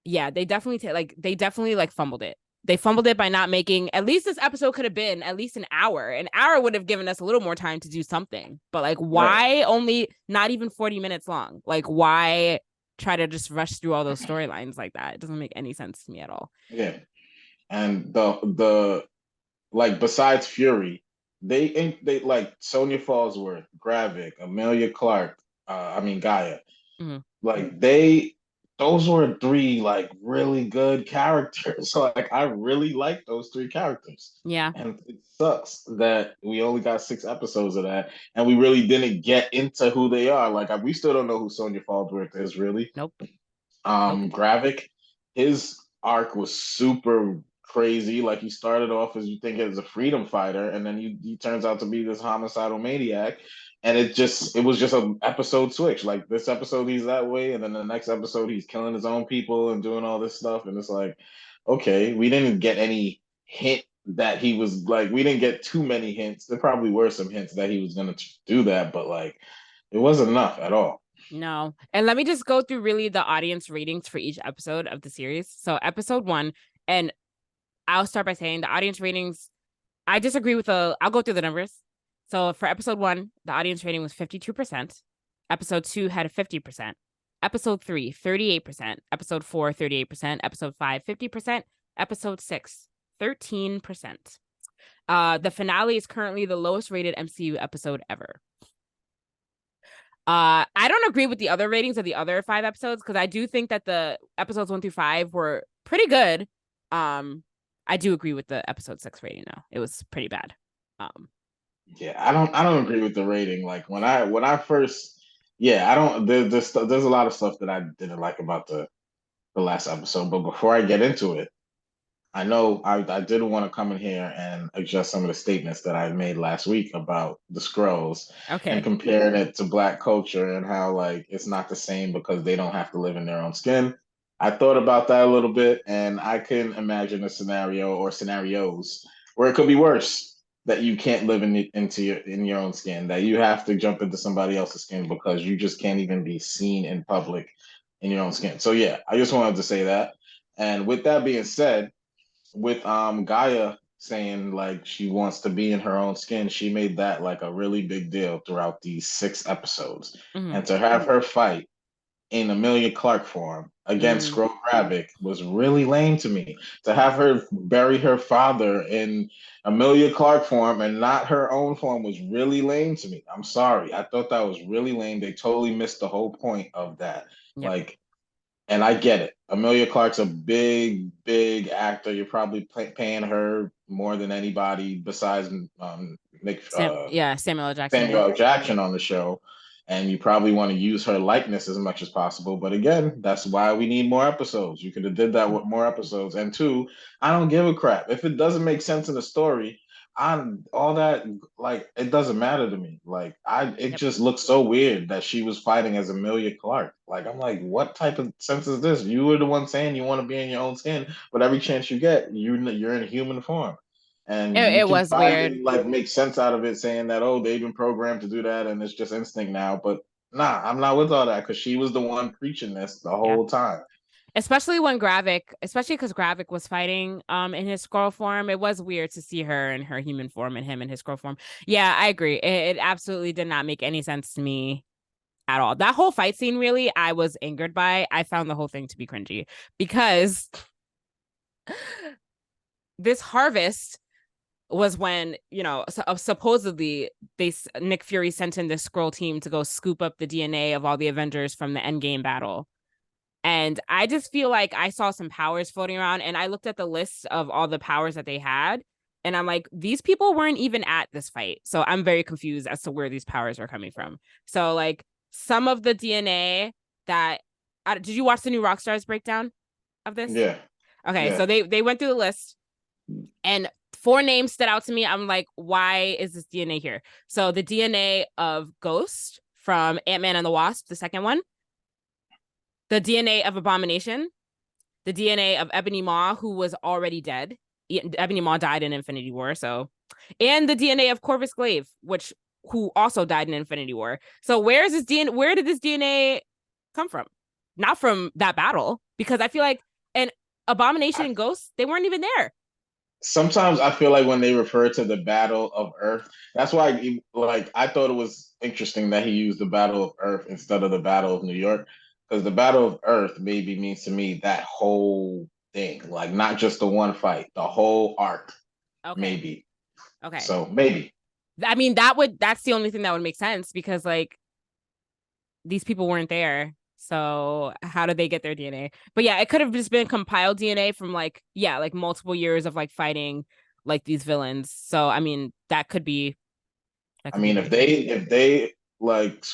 [SPEAKER 2] yeah, they definitely like fumbled it. They fumbled it by not making at least this episode could have been at least an hour. An hour would have given us a little more time to do something. But like,
[SPEAKER 3] Right.
[SPEAKER 2] why only not even 40 minutes long? Like, why try to just rush through all those storylines like that? It doesn't make any sense to me at all.
[SPEAKER 3] Yeah. And the like besides Fury, they like Sonya Fallsworth, Gravik, Amelia Clark, I mean Gaia.
[SPEAKER 2] Mhm.
[SPEAKER 3] Like those were three like really good characters. So like I really like those three characters.
[SPEAKER 2] Yeah.
[SPEAKER 3] And it sucks that we only got 6 episodes of that and we really didn't get into who they are. Like we still don't know who Sonya Fallsworth is really.
[SPEAKER 2] Nope. Nope.
[SPEAKER 3] Gravik, his arc was super crazy. Like he started off as you think as a freedom fighter, and then he turns out to be this homicidal maniac. And it was just an episode switch. Like this episode he's that way, and then the next episode he's killing his own people and doing all this stuff. And it's like, okay, we didn't get any hint that he was like we didn't get too many hints. There probably were some hints that he was gonna do that, but like it wasn't enough at all.
[SPEAKER 2] No. And let me just go through really the audience ratings for each episode of the series. So episode 1, and I'll start by saying the audience ratings, I disagree with I'll go through the numbers. So for episode 1, the audience rating was 52%. Episode 2 had a 50%. Episode 3, 38%. Episode 4, 38%. Episode 5, 50%. Episode 6, 13%. The finale is currently the lowest rated MCU episode ever. I don't agree with the other ratings of the other 5 episodes because I do think that the episodes 1 through 5 were pretty good. I do agree with the episode 6 rating though. It was pretty bad.
[SPEAKER 3] Yeah, I don't agree with the rating. Like when I first, yeah, I don't. There's a lot of stuff that I didn't like about the last episode. But before I get into it, I know I didn't want to come in here and adjust some of the statements that I made last week about the Skrulls and
[SPEAKER 2] Okay.
[SPEAKER 3] comparing it to Black culture and how like it's not the same because they don't have to live in their own skin. I thought about that a little bit, and I can imagine a scenario or scenarios where it could be worse, that you can't live in your own skin, that you have to jump into somebody else's skin because you just can't even be seen in public in your own skin. So yeah, I just wanted to say that. And with that being said, with Gaia saying like she wants to be in her own skin, she made that like a really big deal throughout these 6 episodes.
[SPEAKER 2] Mm-hmm.
[SPEAKER 3] And to have her fight in Amelia Clark form against
[SPEAKER 2] Mm.
[SPEAKER 3] Skrull Gravik was really lame to me. To have her bury her father in Amelia Clark form and not her own form was really lame to me. I'm sorry. I thought that was really lame. They totally missed the whole point of that.
[SPEAKER 2] Yep.
[SPEAKER 3] Like, and I get it. Amelia Clark's a big, big actor. You're probably paying her more than anybody besides Nick
[SPEAKER 2] Samuel L. Jackson.
[SPEAKER 3] Samuel L. Jackson on the show, and you probably want to use her likeness as much as possible. But again, that's why we need more episodes. You could have did that with more episodes. And two, I don't give a crap if it doesn't make sense in the story. I'm all that like it doesn't matter to me. Like it
[SPEAKER 2] Yep.
[SPEAKER 3] just looks so weird that she was fighting as Amelia Clark. Like I'm like, what type of sense is this? You were the one saying you want to be in your own skin, but every chance you get, you're in human form. And you
[SPEAKER 2] It
[SPEAKER 3] can
[SPEAKER 2] was
[SPEAKER 3] try
[SPEAKER 2] weird.
[SPEAKER 3] and like make sense out of it, saying that oh they've been programmed to do that and it's just instinct now. But nah, I'm not with all that because she was the one preaching this the
[SPEAKER 2] Yeah.
[SPEAKER 3] whole time.
[SPEAKER 2] Especially because Gravik was fighting in his Skrull form. It was weird to see her in her human form and him in his Skrull form. Yeah, I agree. It absolutely did not make any sense to me at all. That whole fight scene, really, I was angered by. I found the whole thing to be cringy because this harvest was when, supposedly Nick Fury sent in this Skrull team to go scoop up the DNA of all the Avengers from the Endgame battle. And I just feel like I saw some powers floating around, and I looked at the list of all the powers that they had, and I'm like, these people weren't even at this fight. So I'm very confused as to where these powers are coming from. So like some of the DNA that did you watch the new Rockstars breakdown of this?
[SPEAKER 3] Yeah,
[SPEAKER 2] Okay,
[SPEAKER 3] yeah.
[SPEAKER 2] so they went through the list, and 4 names stood out to me. I'm like, why is this DNA here? So the DNA of Ghost from Ant-Man and the Wasp, the second one, the DNA of Abomination, the DNA of Ebony Maw, who was already dead. Ebony Maw died in Infinity War, so, and the DNA of Corvus Glaive, who also died in Infinity War. So where is this DNA? Where did this DNA come from? Not from that battle, because I feel like an Abomination and Ghost, they weren't even there.
[SPEAKER 3] Sometimes I feel like when they refer to the Battle of Earth, that's why like I thought it was interesting that he used the Battle of Earth instead of the Battle of New York, because the Battle of Earth maybe means to me that whole thing, like not just the one fight, the whole arc,
[SPEAKER 2] Okay.
[SPEAKER 3] maybe.
[SPEAKER 2] Okay.
[SPEAKER 3] So maybe.
[SPEAKER 2] I mean, that's the only thing that would make sense, because like these people weren't there. So how did they get their DNA? But yeah, it could have just been compiled DNA from like multiple years of like fighting like these villains. So I mean, that could be
[SPEAKER 3] I mean,
[SPEAKER 2] very true.
[SPEAKER 3] like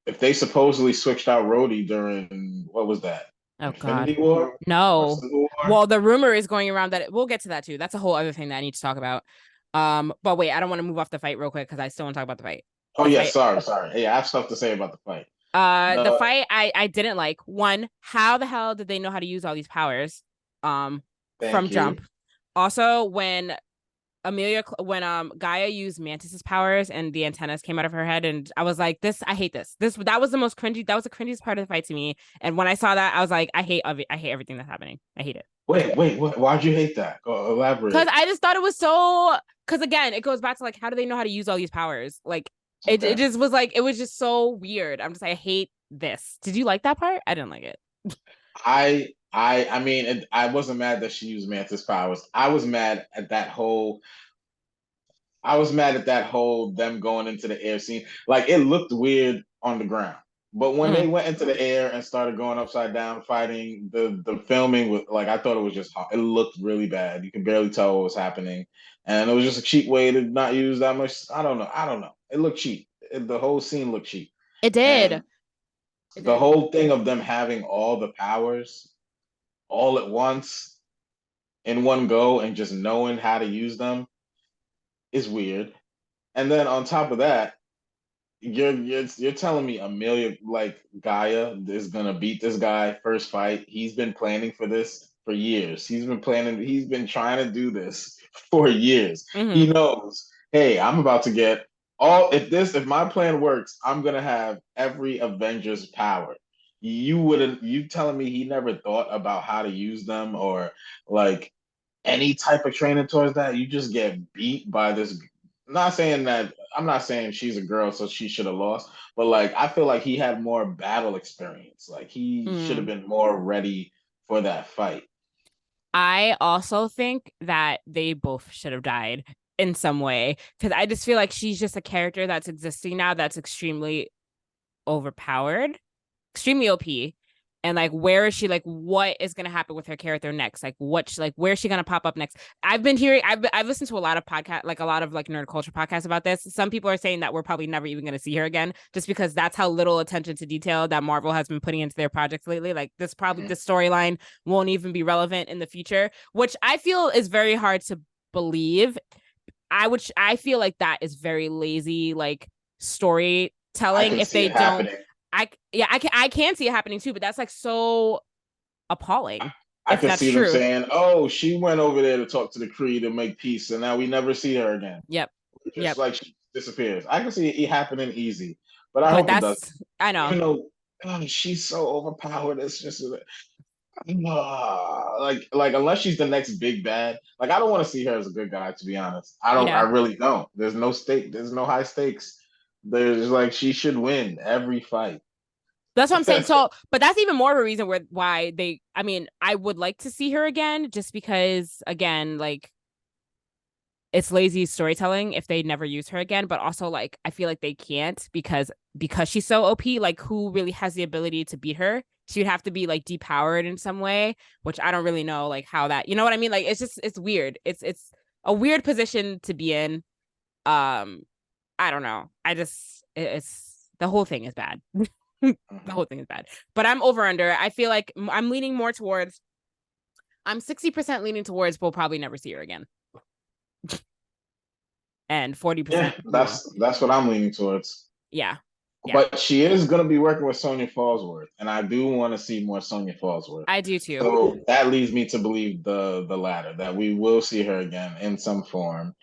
[SPEAKER 3] if they supposedly switched out Rhodey during what was that?
[SPEAKER 2] Oh
[SPEAKER 3] Infinity
[SPEAKER 2] God.
[SPEAKER 3] War or
[SPEAKER 2] No.
[SPEAKER 3] Civil War?
[SPEAKER 2] Well, the rumor is going around that we'll get to that too. That's a whole other thing that I need to talk about. But wait, I don't want to move off the fight real quick because I still want to talk about the fight.
[SPEAKER 3] Oh
[SPEAKER 2] The
[SPEAKER 3] yeah,
[SPEAKER 2] fight.
[SPEAKER 3] sorry. Hey, I have stuff to say about the fight.
[SPEAKER 2] The
[SPEAKER 3] The
[SPEAKER 2] fight I didn't like. One, how the hell did they know how to use all these powers? From
[SPEAKER 3] Thank you.
[SPEAKER 2] jump. Also, when Gaia used Mantis's powers and the antennas came out of her head, and I was like, I hate this. That was the most cringy. That was the cringiest part of the fight to me. And when I saw that, I was like, I hate everything that's happening. I hate it.
[SPEAKER 3] Wait, why'd you hate that? Go
[SPEAKER 2] Because
[SPEAKER 3] elaborate.
[SPEAKER 2] I just thought it was so. Because again, it goes back to like, how do they know how to use all these powers? Like, it
[SPEAKER 3] Okay.
[SPEAKER 2] just was like, it was just so weird. I'm just like, I hate this. Did you like that part? I didn't like it.
[SPEAKER 3] I mean, I wasn't mad that she used Mantis powers. I was mad at that whole them going into the air scene. Like it looked weird on the ground. But when they
[SPEAKER 2] Mm.
[SPEAKER 3] went into the air and started going upside down fighting, the filming was like I thought it was just it looked really bad. You could barely tell what was happening. And it was just a cheap way to not use that much. I don't know. I don't know. It looked cheap. The whole scene looked cheap.
[SPEAKER 2] It did.
[SPEAKER 3] And
[SPEAKER 2] It
[SPEAKER 3] the
[SPEAKER 2] did.
[SPEAKER 3] whole thing of them having all the powers all at once, in one go and just knowing how to use them is weird. And then on top of that, you're telling me Amelia like Gaia is gonna beat this guy first fight. He's been planning for this for years. He's been trying to do this for years. He
[SPEAKER 2] Mm-hmm.
[SPEAKER 3] knows, hey, I'm about to get if my plan works, I'm gonna have every Avengers power. You telling me he never thought about how to use them or like any type of training towards that, you just get beat by this. Not saying that I'm not saying she's a girl, so she should have lost, but like I feel like he had more battle experience. Like he should have
[SPEAKER 2] Mm.
[SPEAKER 3] been more ready for that fight.
[SPEAKER 2] I also think that they both should have died in some way because I just feel like she's just a character that's existing now that's extremely overpowered, extremely OP. And like, where is she? Like, what is gonna happen with her character next? Like, where's she gonna pop up next? I've listened to a lot of podcasts, like a lot of like nerd culture podcasts about this. Some people are saying that we're probably never even gonna see her again, just because that's how little attention to detail that Marvel has been putting into their projects lately. Like, this storyline won't even be relevant in the future, which I feel is very hard to believe. I feel like that is very lazy, like
[SPEAKER 3] I
[SPEAKER 2] storytelling.
[SPEAKER 3] can
[SPEAKER 2] If
[SPEAKER 3] see
[SPEAKER 2] they
[SPEAKER 3] it
[SPEAKER 2] don't,
[SPEAKER 3] happening.
[SPEAKER 2] I can see it happening too, but that's like so appalling
[SPEAKER 3] I
[SPEAKER 2] if
[SPEAKER 3] can
[SPEAKER 2] that's
[SPEAKER 3] see them
[SPEAKER 2] true.
[SPEAKER 3] saying, "Oh, she went over there to talk to the Kree to make peace, and now we never see her again."
[SPEAKER 2] Yep.
[SPEAKER 3] Just
[SPEAKER 2] Yep.
[SPEAKER 3] like she disappears. I can see it happening easy, but I
[SPEAKER 2] But
[SPEAKER 3] hope it does.
[SPEAKER 2] that's I know.
[SPEAKER 3] Even though she's so overpowered, it's just like unless she's the next big bad, like I don't want to see her as a good guy, to be honest. I
[SPEAKER 2] Yeah.
[SPEAKER 3] really don't. There's no stake, there's no high stakes. There's like she should win every fight.
[SPEAKER 2] That's what I'm saying. So, but that's even more of a reason why I mean, I would like to see her again just because again, like it's lazy storytelling if they never use her again, but also like I feel like they can't because she's so OP, like who really has the ability to beat her? She would have to be like depowered in some way, which I don't really know like how that, you know what I mean? Like it's weird. It's a weird position to be in. I don't know. It's the whole thing is bad. The whole thing is bad. But I'm over under. I feel like I'm leaning more towards I'm 60% leaning towards we'll probably never see her again. And
[SPEAKER 3] Yeah,
[SPEAKER 2] 40% we will.
[SPEAKER 3] that's what I'm leaning towards.
[SPEAKER 2] Yeah. Yeah.
[SPEAKER 3] But she is going to be working with Sonya Fallsworth, and I do want to see more Sonya Fallsworth.
[SPEAKER 2] I do too.
[SPEAKER 3] So that leads me to believe the latter, that we will see her again in some form.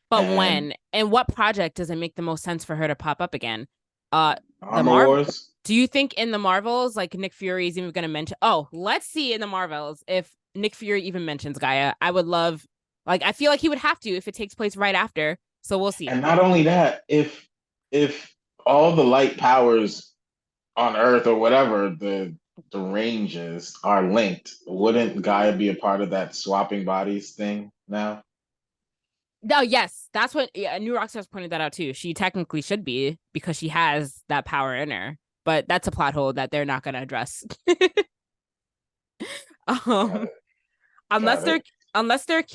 [SPEAKER 2] But
[SPEAKER 3] And
[SPEAKER 2] when and what project does it make the most sense for her to pop up again? The
[SPEAKER 3] Armor
[SPEAKER 2] Marvel.
[SPEAKER 3] Wars,
[SPEAKER 2] Do you think in the Marvels, like Nick Fury is even going to mention? Oh, let's see in the Marvels if Nick Fury even mentions Gaia. I would love, like, I feel like he would have to if it takes place right after. So we'll see.
[SPEAKER 3] and not only that, if all the light powers on Earth or whatever the ranges are linked, wouldn't Gaia be a part of that swapping bodies thing now?
[SPEAKER 2] No, yes, that's what New Rockstar's pointed that out too. She technically should be because she has that power in her, but that's a plot hole that they're not going to address.
[SPEAKER 3] Got
[SPEAKER 2] um,
[SPEAKER 3] it.
[SPEAKER 2] unless
[SPEAKER 3] Got
[SPEAKER 2] they're
[SPEAKER 3] it.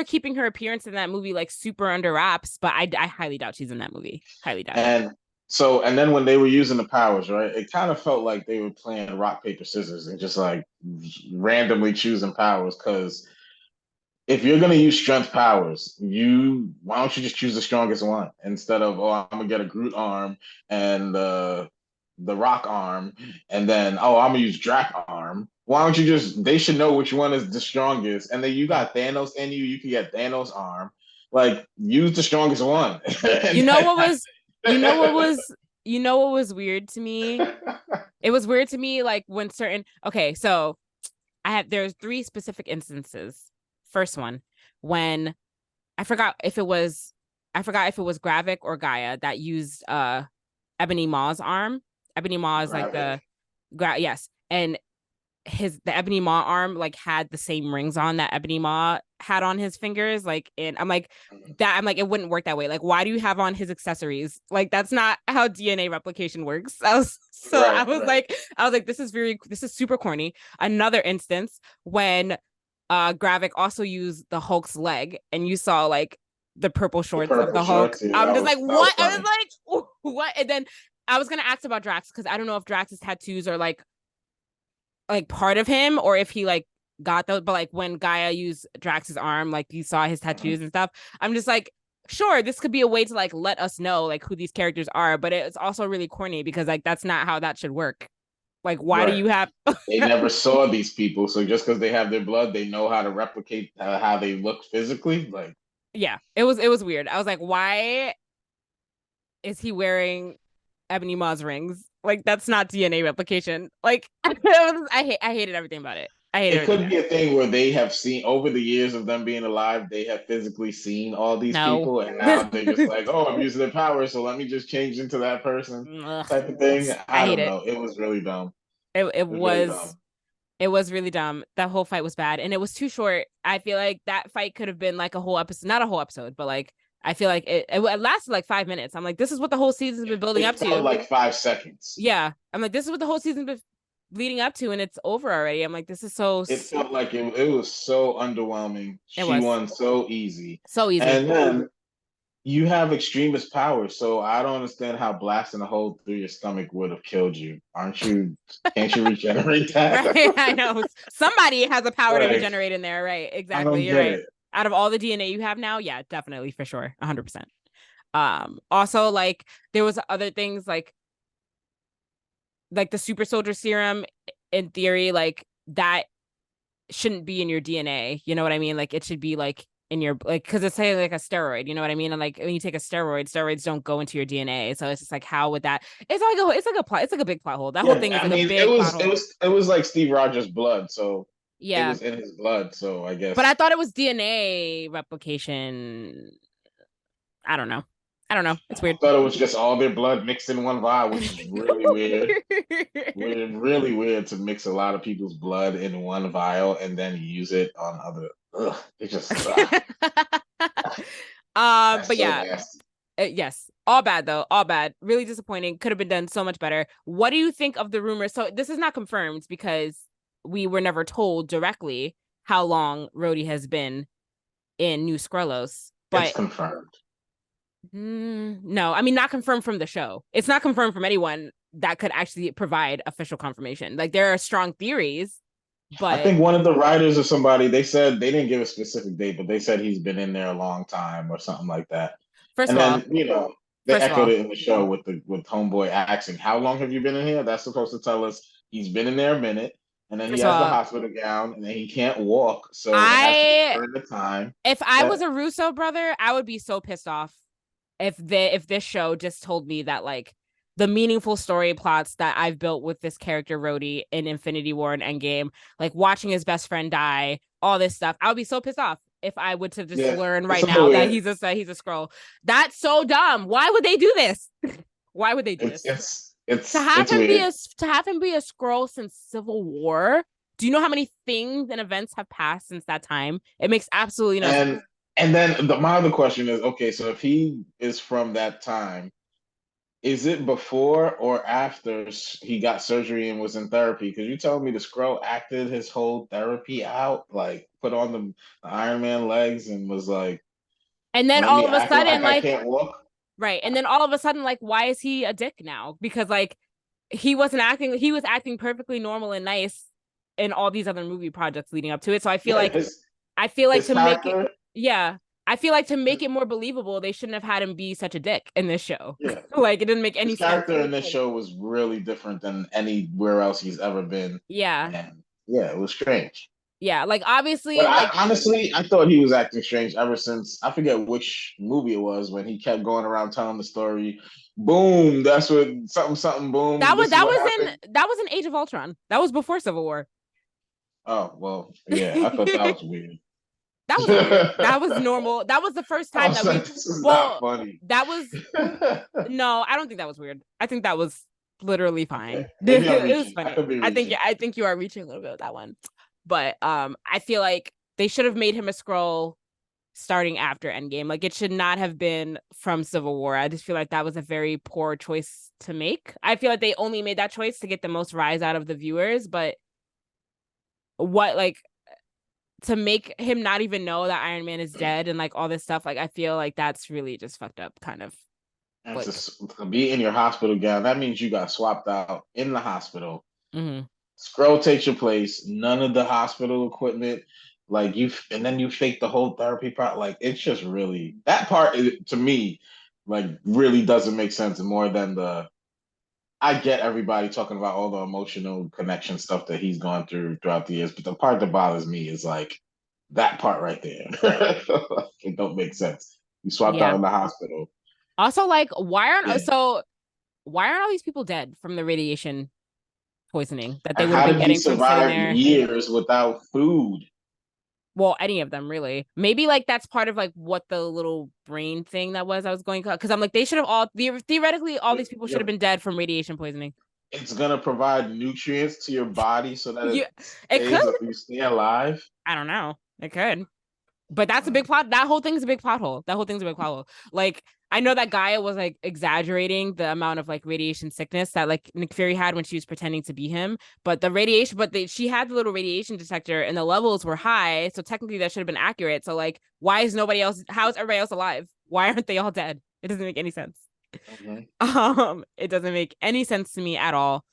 [SPEAKER 2] keeping her appearance in that movie like super under wraps, but I highly doubt she's in that movie. Highly doubt it.
[SPEAKER 3] And so, and then when they were using the powers, right, it kind of felt like they were playing rock, paper, scissors and just like randomly choosing powers. Because if you're gonna use strength powers, why don't you just choose the strongest one instead of I'm gonna get a Groot arm and the Rock arm, and then I'm gonna use Drac arm. Why don't you just? They should know which one is the strongest, and then you
[SPEAKER 2] Yeah.
[SPEAKER 3] got Thanos in you. You can get Thanos arm. Like use the strongest one.
[SPEAKER 2] You know what was you know what was you know what was weird to me? It was weird to me like when certain okay, so there's three specific instances. First one, when I forgot if it was Gravik or Gaia that used Ebony Maw's arm. Ebony Maw is like
[SPEAKER 3] Graphic.
[SPEAKER 2] yes. And the Ebony Maw arm like had the same rings on that Ebony Maw had on his fingers. Like, and I'm like, it wouldn't work that way. Like, why do you have on his accessories? Like, that's not how DNA replication works.
[SPEAKER 3] Right, right.
[SPEAKER 2] I was like, this is super corny. Another instance when Gravik also used the Hulk's leg and you saw like the purple
[SPEAKER 3] The
[SPEAKER 2] shorts of
[SPEAKER 3] purple
[SPEAKER 2] the Hulk.
[SPEAKER 3] shorts. Yeah,
[SPEAKER 2] I'm just like,
[SPEAKER 3] that was
[SPEAKER 2] what? I
[SPEAKER 3] funny.
[SPEAKER 2] was like, what? And then I was gonna ask about Drax because I don't know if Drax's tattoos are like part of him or if he like got those, but like when Gaia used Drax's arm, like you saw his tattoos and stuff, I'm just like, sure, this could be a way to like let us know like who these characters are, but it's also really corny because like that's not how that should work. Like, why do
[SPEAKER 3] Right.
[SPEAKER 2] you have
[SPEAKER 3] They never saw these people, so just because they have their blood, they know how to replicate how they look physically. Like,
[SPEAKER 2] yeah, it was weird. I was like, why is he wearing Ebony Maw's rings? Like, that's not DNA replication. Like, I hated everything about it. I hated
[SPEAKER 3] it
[SPEAKER 2] everything
[SPEAKER 3] could
[SPEAKER 2] about
[SPEAKER 3] be
[SPEAKER 2] it.
[SPEAKER 3] a thing where they have seen over the years of them being alive, they have physically seen all these
[SPEAKER 2] No.
[SPEAKER 3] people, and now they're just like, "Oh, I'm using their power, so let me just change into that person,"
[SPEAKER 2] Ugh,
[SPEAKER 3] type of thing.
[SPEAKER 2] I
[SPEAKER 3] I
[SPEAKER 2] hate
[SPEAKER 3] don't
[SPEAKER 2] it.
[SPEAKER 3] know. It was really dumb.
[SPEAKER 2] It
[SPEAKER 3] It was really
[SPEAKER 2] was
[SPEAKER 3] dumb.
[SPEAKER 2] it was really dumb. That whole fight was bad, and it was too short. I feel like that fight could have been like a whole episode, not a whole episode, but like I feel like it lasted like 5 minutes. I'm like, this is what the whole season's been building up
[SPEAKER 3] It felt
[SPEAKER 2] to.
[SPEAKER 3] like 5 seconds.
[SPEAKER 2] Yeah, I'm like, this is what the whole season's been leading up to, and it's over already. I'm like, this is so.
[SPEAKER 3] It felt like it was so underwhelming.
[SPEAKER 2] It
[SPEAKER 3] She
[SPEAKER 2] was
[SPEAKER 3] won so easy.
[SPEAKER 2] so easy.
[SPEAKER 3] And then you have extremist power, so I don't understand how blasting a hole through your stomach would have killed you. Aren't you? Can't you regenerate
[SPEAKER 2] Right,
[SPEAKER 3] that?
[SPEAKER 2] I know somebody has a power to
[SPEAKER 3] Like,
[SPEAKER 2] regenerate in there. Right,
[SPEAKER 3] I don't
[SPEAKER 2] exactly. You're
[SPEAKER 3] get
[SPEAKER 2] right.
[SPEAKER 3] it.
[SPEAKER 2] Out of all the DNA you have now, yeah, definitely for sure, 100%. Also, like there was other things like the super soldier serum. In theory, like that shouldn't be in your DNA. You know what I mean? Like it should be like in your like because it's saying like a steroid. You know what I mean? And like when you take a steroid, steroids don't go into your DNA. So it's just like how would that? It's like a big plot hole. That whole
[SPEAKER 3] Yeah,
[SPEAKER 2] thing is
[SPEAKER 3] I
[SPEAKER 2] like a
[SPEAKER 3] mean,
[SPEAKER 2] big plot hole.
[SPEAKER 3] it was like Steve Rogers' blood, so it
[SPEAKER 2] Yeah,
[SPEAKER 3] was in his blood. So I
[SPEAKER 2] but I
[SPEAKER 3] guess
[SPEAKER 2] thought it was DNA replication. I don't know. I don't know. It's
[SPEAKER 3] I
[SPEAKER 2] weird.
[SPEAKER 3] thought it was just all their blood mixed in one vial, which is really weird. Weird, really weird to mix a lot of people's blood in one vial and then use it on other. Ugh, it just that's
[SPEAKER 2] But
[SPEAKER 3] so
[SPEAKER 2] yeah,
[SPEAKER 3] nasty.
[SPEAKER 2] yes, all bad though, all bad. Really disappointing. Could have been done so much better. What do you think of the rumor? So this is not confirmed because we were never told directly how long Rhodey has been in New Skrullos,
[SPEAKER 3] It's
[SPEAKER 2] but
[SPEAKER 3] confirmed.
[SPEAKER 2] no, I mean not confirmed from the show. It's not confirmed from anyone that could actually provide official confirmation. Like there are strong theories,
[SPEAKER 3] I
[SPEAKER 2] but
[SPEAKER 3] think one of the writers or somebody they said they didn't give a specific date, but they said he's been in there a long time or something like that.
[SPEAKER 2] first
[SPEAKER 3] And
[SPEAKER 2] of all,
[SPEAKER 3] then they
[SPEAKER 2] first of
[SPEAKER 3] echoed
[SPEAKER 2] all,
[SPEAKER 3] it in the show with the with Homeboy asking, "How long have you been in here?" That's supposed to tell us he's been in there a minute, and then he
[SPEAKER 2] first of
[SPEAKER 3] has the
[SPEAKER 2] all,
[SPEAKER 3] hospital gown, and then he can't walk, so it has to be
[SPEAKER 2] I
[SPEAKER 3] during the time
[SPEAKER 2] if I was
[SPEAKER 3] that
[SPEAKER 2] a Russo brother, I would be so pissed off if this show just told me that like the meaningful story plots that I've built with this character Rhodey in Infinity War and Endgame, like watching his best friend die, all this stuff, I would be so pissed off if I would to just
[SPEAKER 3] yeah,
[SPEAKER 2] learn
[SPEAKER 3] it's
[SPEAKER 2] right
[SPEAKER 3] a little
[SPEAKER 2] now that
[SPEAKER 3] weird.
[SPEAKER 2] he's a scroll. That's so dumb. Why would they do this? Why would they do
[SPEAKER 3] It's
[SPEAKER 2] this?
[SPEAKER 3] it's it's it's weird.
[SPEAKER 2] To have him be a scroll since Civil War. Do you know how many things and events have passed since that time? It makes absolutely no sense.
[SPEAKER 3] And then my other question is, okay, so if he is from that time, is it before or after he got surgery and was in therapy? Because you told me the Skrull acted his whole therapy out, like put on the Iron Man legs and was like,
[SPEAKER 2] And then
[SPEAKER 3] "Let
[SPEAKER 2] all
[SPEAKER 3] me
[SPEAKER 2] of a
[SPEAKER 3] act like
[SPEAKER 2] sudden,
[SPEAKER 3] I
[SPEAKER 2] like
[SPEAKER 3] can't walk."
[SPEAKER 2] right. And then all of a sudden, like, why is he a dick now? Because like he was acting perfectly normal and nice in all these other movie projects leading up to it. So
[SPEAKER 3] Yeah,
[SPEAKER 2] I feel like
[SPEAKER 3] his
[SPEAKER 2] to make it
[SPEAKER 3] character.
[SPEAKER 2] yeah. I feel like to make it more believable, they shouldn't have had him be such a dick in this show.
[SPEAKER 3] Yeah,
[SPEAKER 2] Like it didn't make
[SPEAKER 3] his
[SPEAKER 2] any sense.
[SPEAKER 3] character in this show was really different than anywhere else he's ever been,
[SPEAKER 2] Yeah.
[SPEAKER 3] and yeah, it was strange.
[SPEAKER 2] Yeah. Like
[SPEAKER 3] But
[SPEAKER 2] obviously,
[SPEAKER 3] I
[SPEAKER 2] like
[SPEAKER 3] honestly, I thought he was acting strange ever since I forget which movie it was when he kept going around telling the story. Boom, that's what something something boom. This is what happened.
[SPEAKER 2] that was in Age of Ultron. That was before Civil War.
[SPEAKER 3] Oh well, yeah, I thought that was weird.
[SPEAKER 2] That wasn't weird. That was normal. That was the first
[SPEAKER 3] I
[SPEAKER 2] time
[SPEAKER 3] was
[SPEAKER 2] that
[SPEAKER 3] like,
[SPEAKER 2] we
[SPEAKER 3] this is not
[SPEAKER 2] well,
[SPEAKER 3] funny.
[SPEAKER 2] that was no, I don't think that was weird. I think that was literally
[SPEAKER 3] Okay,
[SPEAKER 2] fine.
[SPEAKER 3] maybe I'm
[SPEAKER 2] It was
[SPEAKER 3] reaching. I
[SPEAKER 2] funny.
[SPEAKER 3] could be reaching.
[SPEAKER 2] I think you are reaching a little bit with that one. But I feel like they should have made him a scroll starting after Endgame. Like it should not have been from Civil War. I just feel like that was a very poor choice to make. I feel like they only made that choice to get the most rise out of the viewers, but what like to make him not even know that Iron Man is dead and like all this stuff, like I feel like that's really just fucked up, kind of.
[SPEAKER 3] And
[SPEAKER 2] Like,
[SPEAKER 3] to be in your hospital gown, that means you got swapped out in the hospital
[SPEAKER 2] mhm.
[SPEAKER 3] Skrull takes your place. None of the hospital equipment, like and then you fake the whole therapy part. Like it's just really that part to me, like really doesn't make sense more than the. I get everybody talking about all the emotional connection stuff that he's gone through throughout the years, but the part that bothers me is like that part right there. It don't make sense. You swapped out
[SPEAKER 2] Yeah.
[SPEAKER 3] in the hospital.
[SPEAKER 2] Also, like, why aren't
[SPEAKER 3] Yeah.
[SPEAKER 2] all these people dead from the radiation poisoning that they
[SPEAKER 3] And
[SPEAKER 2] would have
[SPEAKER 3] how
[SPEAKER 2] been
[SPEAKER 3] did he
[SPEAKER 2] getting from sitting
[SPEAKER 3] survive
[SPEAKER 2] there?
[SPEAKER 3] years without food?
[SPEAKER 2] Well, any of them really. Maybe like that's part of like what the little brain thing that was I was going because I'm like they should have all theoretically all these people should have been dead from radiation poisoning.
[SPEAKER 3] It's gonna provide nutrients to your body so that
[SPEAKER 2] Yeah, it could.
[SPEAKER 3] you stay alive.
[SPEAKER 2] I don't know. It could. But that's a big plot. That whole thing's a big plot hole. That whole thing's a big plot hole. Like, I know that Gaia was like exaggerating the amount of like radiation sickness that like Nick Fury had when she was pretending to be him. But the radiation, she had the little radiation detector and the levels were high. So technically that should have been accurate. So like, why is nobody else, how is everybody else alive? Why aren't they all dead? It doesn't make any sense. It doesn't make any sense to me at all.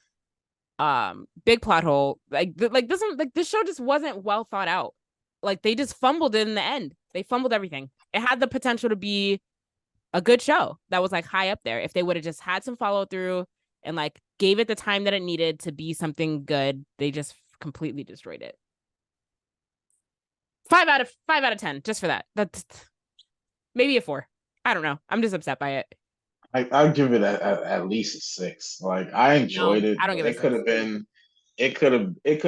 [SPEAKER 2] Big plot hole. This show just wasn't well thought out. Like they just fumbled it in the end. They fumbled everything. It had the potential to be a good show that was like high up there if they would have just had some follow through and like gave it the time that it needed to be something good. They just completely destroyed it. 5 out of 10 just for that. That's maybe a 4. I don't know. I'm just upset by it.
[SPEAKER 3] I'd give it at least a 6. Like I enjoyed it.
[SPEAKER 2] I don't give it.
[SPEAKER 3] It could have been. It could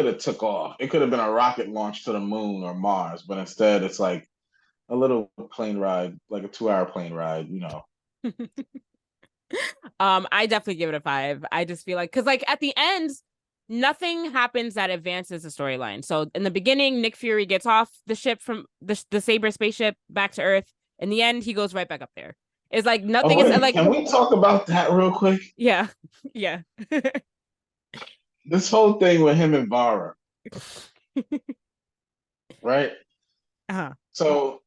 [SPEAKER 3] have took off. It could have been a rocket launch to the moon or Mars, but instead it's like a little plane ride, like a 2-hour plane ride.
[SPEAKER 2] I definitely give it a 5. I just feel like because like at the end, nothing happens that advances the storyline. So in the beginning, Nick Fury gets off the ship from the Saber spaceship back to Earth. In the end, he goes right back up there. It's like nothing is like.
[SPEAKER 3] Can we talk about that real quick?
[SPEAKER 2] Yeah, yeah.
[SPEAKER 3] This whole thing with him and Vara, right? So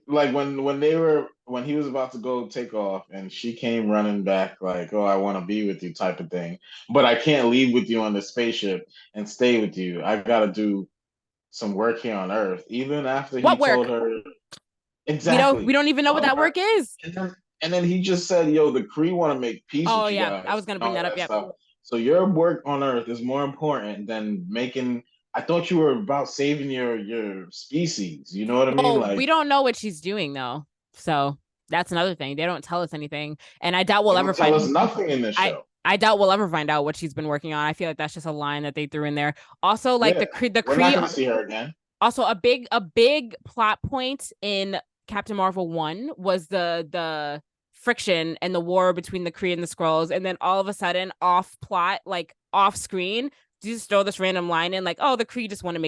[SPEAKER 3] like when he was about to go take off and she came running back like, oh, I want to be with you type of thing, but I can't leave with you on the spaceship and stay with you. I gotta do some work here on Earth. Even after he told her exactly,
[SPEAKER 2] we don't even know what that work is.
[SPEAKER 3] And then he just said, yo, the Kree want to make peace with you guys.
[SPEAKER 2] I was gonna bring that up. Yeah.
[SPEAKER 3] So your work on Earth is more important than making. I thought you were about saving your species. You know what I mean? Like
[SPEAKER 2] we don't know what she's doing though, so that's another thing. They don't tell us anything, and I doubt we'll ever
[SPEAKER 3] tell us nothing in this show.
[SPEAKER 2] I doubt we'll ever find out what she's been working on. I feel like that's just a line that they threw in there. Also, like the Kree,
[SPEAKER 3] we're not gonna see her again.
[SPEAKER 2] Also, a big plot point in Captain Marvel 1 was the friction and the war between the Kree and the Skrulls, and then all of a sudden, off plot, like off screen, you just throw this random line in, like, "Oh, the Kree want to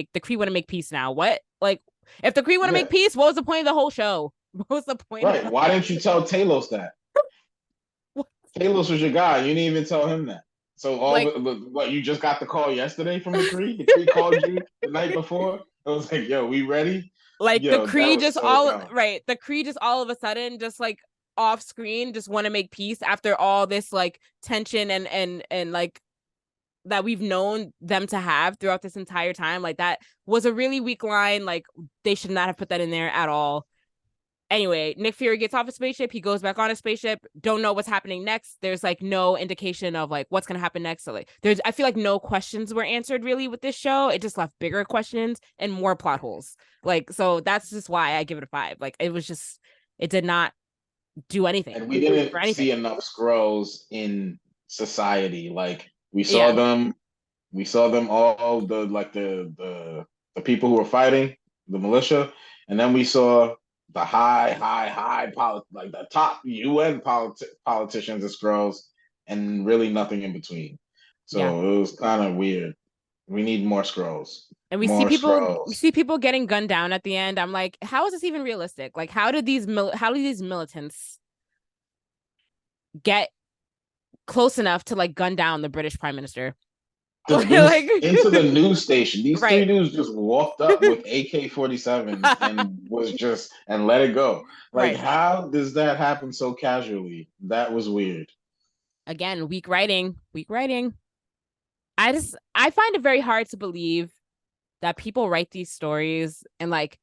[SPEAKER 2] make peace now." What? Like, if the Kree want to make peace, what was the point of the whole show? What was the point?
[SPEAKER 3] Right? Why didn't you tell Talos that? Talos was your guy. You didn't even tell him that. So what? You just got the call yesterday from the Kree? The Kree called you the night before. It was like, "Yo, we ready?"
[SPEAKER 2] Like the Kree just the Kree just all of a sudden just like off screen just want to make peace after all this like tension and like that we've known them to have throughout this entire time. Like that was a really weak line. Like they should not have put that in there at all. Anyway, Nick Fury gets off a spaceship. He goes back on a spaceship. Don't know what's happening next. There's like no indication of like what's going to happen next. So like I feel like no questions were answered really with this show. It just left bigger questions and more plot holes. Like, so that's just why I give it a 5. Like it did not do anything.
[SPEAKER 3] And we didn't see enough Skrulls in society. Like we saw them all the people who were fighting, the militia, and then we saw the like the top UN politicians and Skrulls, and really nothing in between. So it was kind of weird. We need more Skrulls.
[SPEAKER 2] And we see people getting gunned down at the end. I'm like, how is this even realistic? Like, how do these militants get close enough to like gun down the British Prime Minister?
[SPEAKER 3] Into the news station. These 3 dudes just walked up with AK-47 and let it go. Like, how does that happen so casually? That was weird.
[SPEAKER 2] Again, weak writing. I find it very hard to believe that people write these stories and like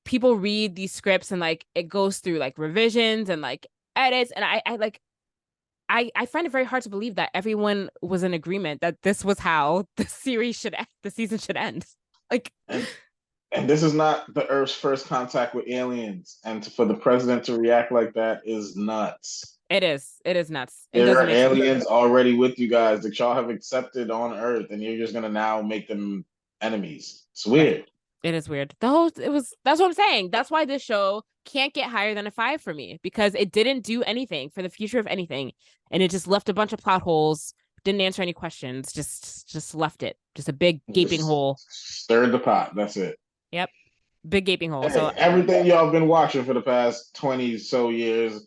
[SPEAKER 2] people read these scripts and like it goes through like revisions and like edits, and I find it very hard to believe that everyone was in agreement that this was how the series should end, the season should end. Like,
[SPEAKER 3] and this is not the Earth's first contact with aliens, and for the president to react like that is nuts.
[SPEAKER 2] it is nuts. It
[SPEAKER 3] There
[SPEAKER 2] doesn't
[SPEAKER 3] are
[SPEAKER 2] make sense.
[SPEAKER 3] aliens already with you guys that y'all have accepted on Earth, and you're just gonna now make them enemies. It's
[SPEAKER 2] Right.
[SPEAKER 3] weird.
[SPEAKER 2] It is weird. That's what I'm saying. That's why this show can't get higher than a 5 for me, because it didn't do anything for the future of anything. And it just left a bunch of plot holes, didn't answer any questions, just left it. Just a big gaping
[SPEAKER 3] Just
[SPEAKER 2] hole.
[SPEAKER 3] stirred the pot. That's it.
[SPEAKER 2] Yep. Big gaping hole.
[SPEAKER 3] Hey,
[SPEAKER 2] So
[SPEAKER 3] everything y'all been watching for the past 20 so years,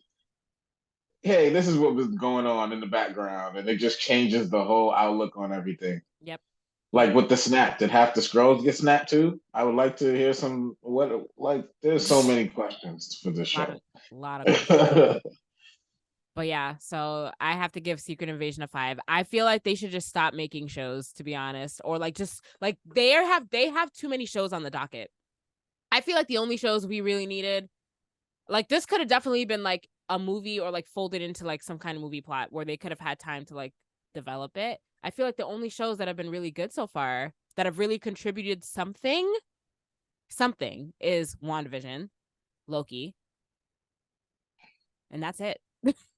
[SPEAKER 3] hey, this is what was going on in the background, and it just changes the whole outlook on everything.
[SPEAKER 2] yep.
[SPEAKER 3] Like with the snap, did half the scrolls get snapped too? I would like to hear some what like there's so many questions for this show.
[SPEAKER 2] Lot of questions. But yeah, so I have to give Secret Invasion a 5. I feel like they should just stop making shows, to be honest, or like just like they have too many shows on the docket. I feel like the only shows we really needed, like this could have definitely been like a movie or like folded into like some kind of movie plot where they could have had time to like develop it. I feel like the only shows that have been really good so far that have really contributed something is WandaVision, Loki, and that's it.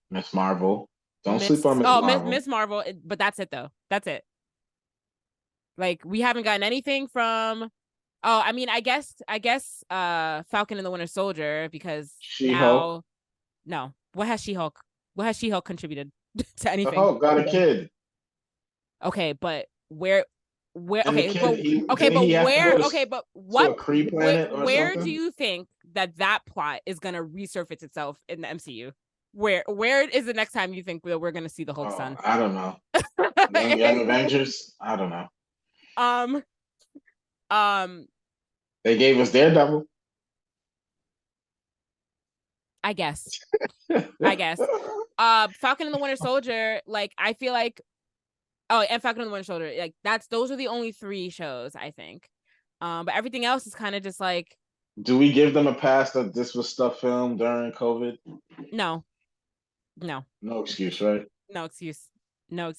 [SPEAKER 3] Miss Marvel. Don't sleep on Miss Marvel.
[SPEAKER 2] Miss Marvel, but that's it though. That's it. Like we haven't gotten anything from. Oh, I mean, I guess Falcon and the Winter Soldier, because
[SPEAKER 3] She-Hulk.
[SPEAKER 2] No. What has She-Hulk contributed to anything?
[SPEAKER 3] The Hulk got a kid.
[SPEAKER 2] Okay, but where
[SPEAKER 3] And
[SPEAKER 2] okay,
[SPEAKER 3] the
[SPEAKER 2] but
[SPEAKER 3] kid,
[SPEAKER 2] okay, but where
[SPEAKER 3] to,
[SPEAKER 2] okay, but
[SPEAKER 3] to
[SPEAKER 2] what
[SPEAKER 3] a Kree planet or
[SPEAKER 2] where
[SPEAKER 3] something?
[SPEAKER 2] do you think that plot is gonna resurface itself in the MCU? Where is the next time you think we're gonna see the Hulk son?
[SPEAKER 3] I don't know. Young Avengers? I don't know. They gave us Daredevil.
[SPEAKER 2] I guess. Falcon and the Winter Soldier, like I feel like and Falcon and the Winter Soldier, like those are the only 3 shows, I think. But everything else is kind of just like,
[SPEAKER 3] do we give them a pass that this was stuff filmed during COVID?
[SPEAKER 2] No.
[SPEAKER 3] No excuse, right?
[SPEAKER 2] No excuse. It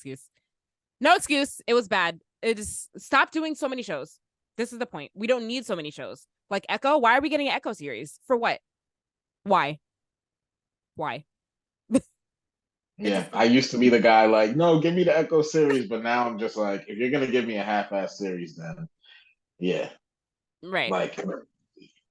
[SPEAKER 2] was bad. It is stop doing so many shows. This is the point. We don't need so many shows. Like Echo, why are we getting an Echo series? For what? Why?
[SPEAKER 3] Yeah, I used to be the guy like, no, give me the Echo series, but now I'm just like, if you're gonna give me a half-ass series, then yeah,
[SPEAKER 2] Right.
[SPEAKER 3] like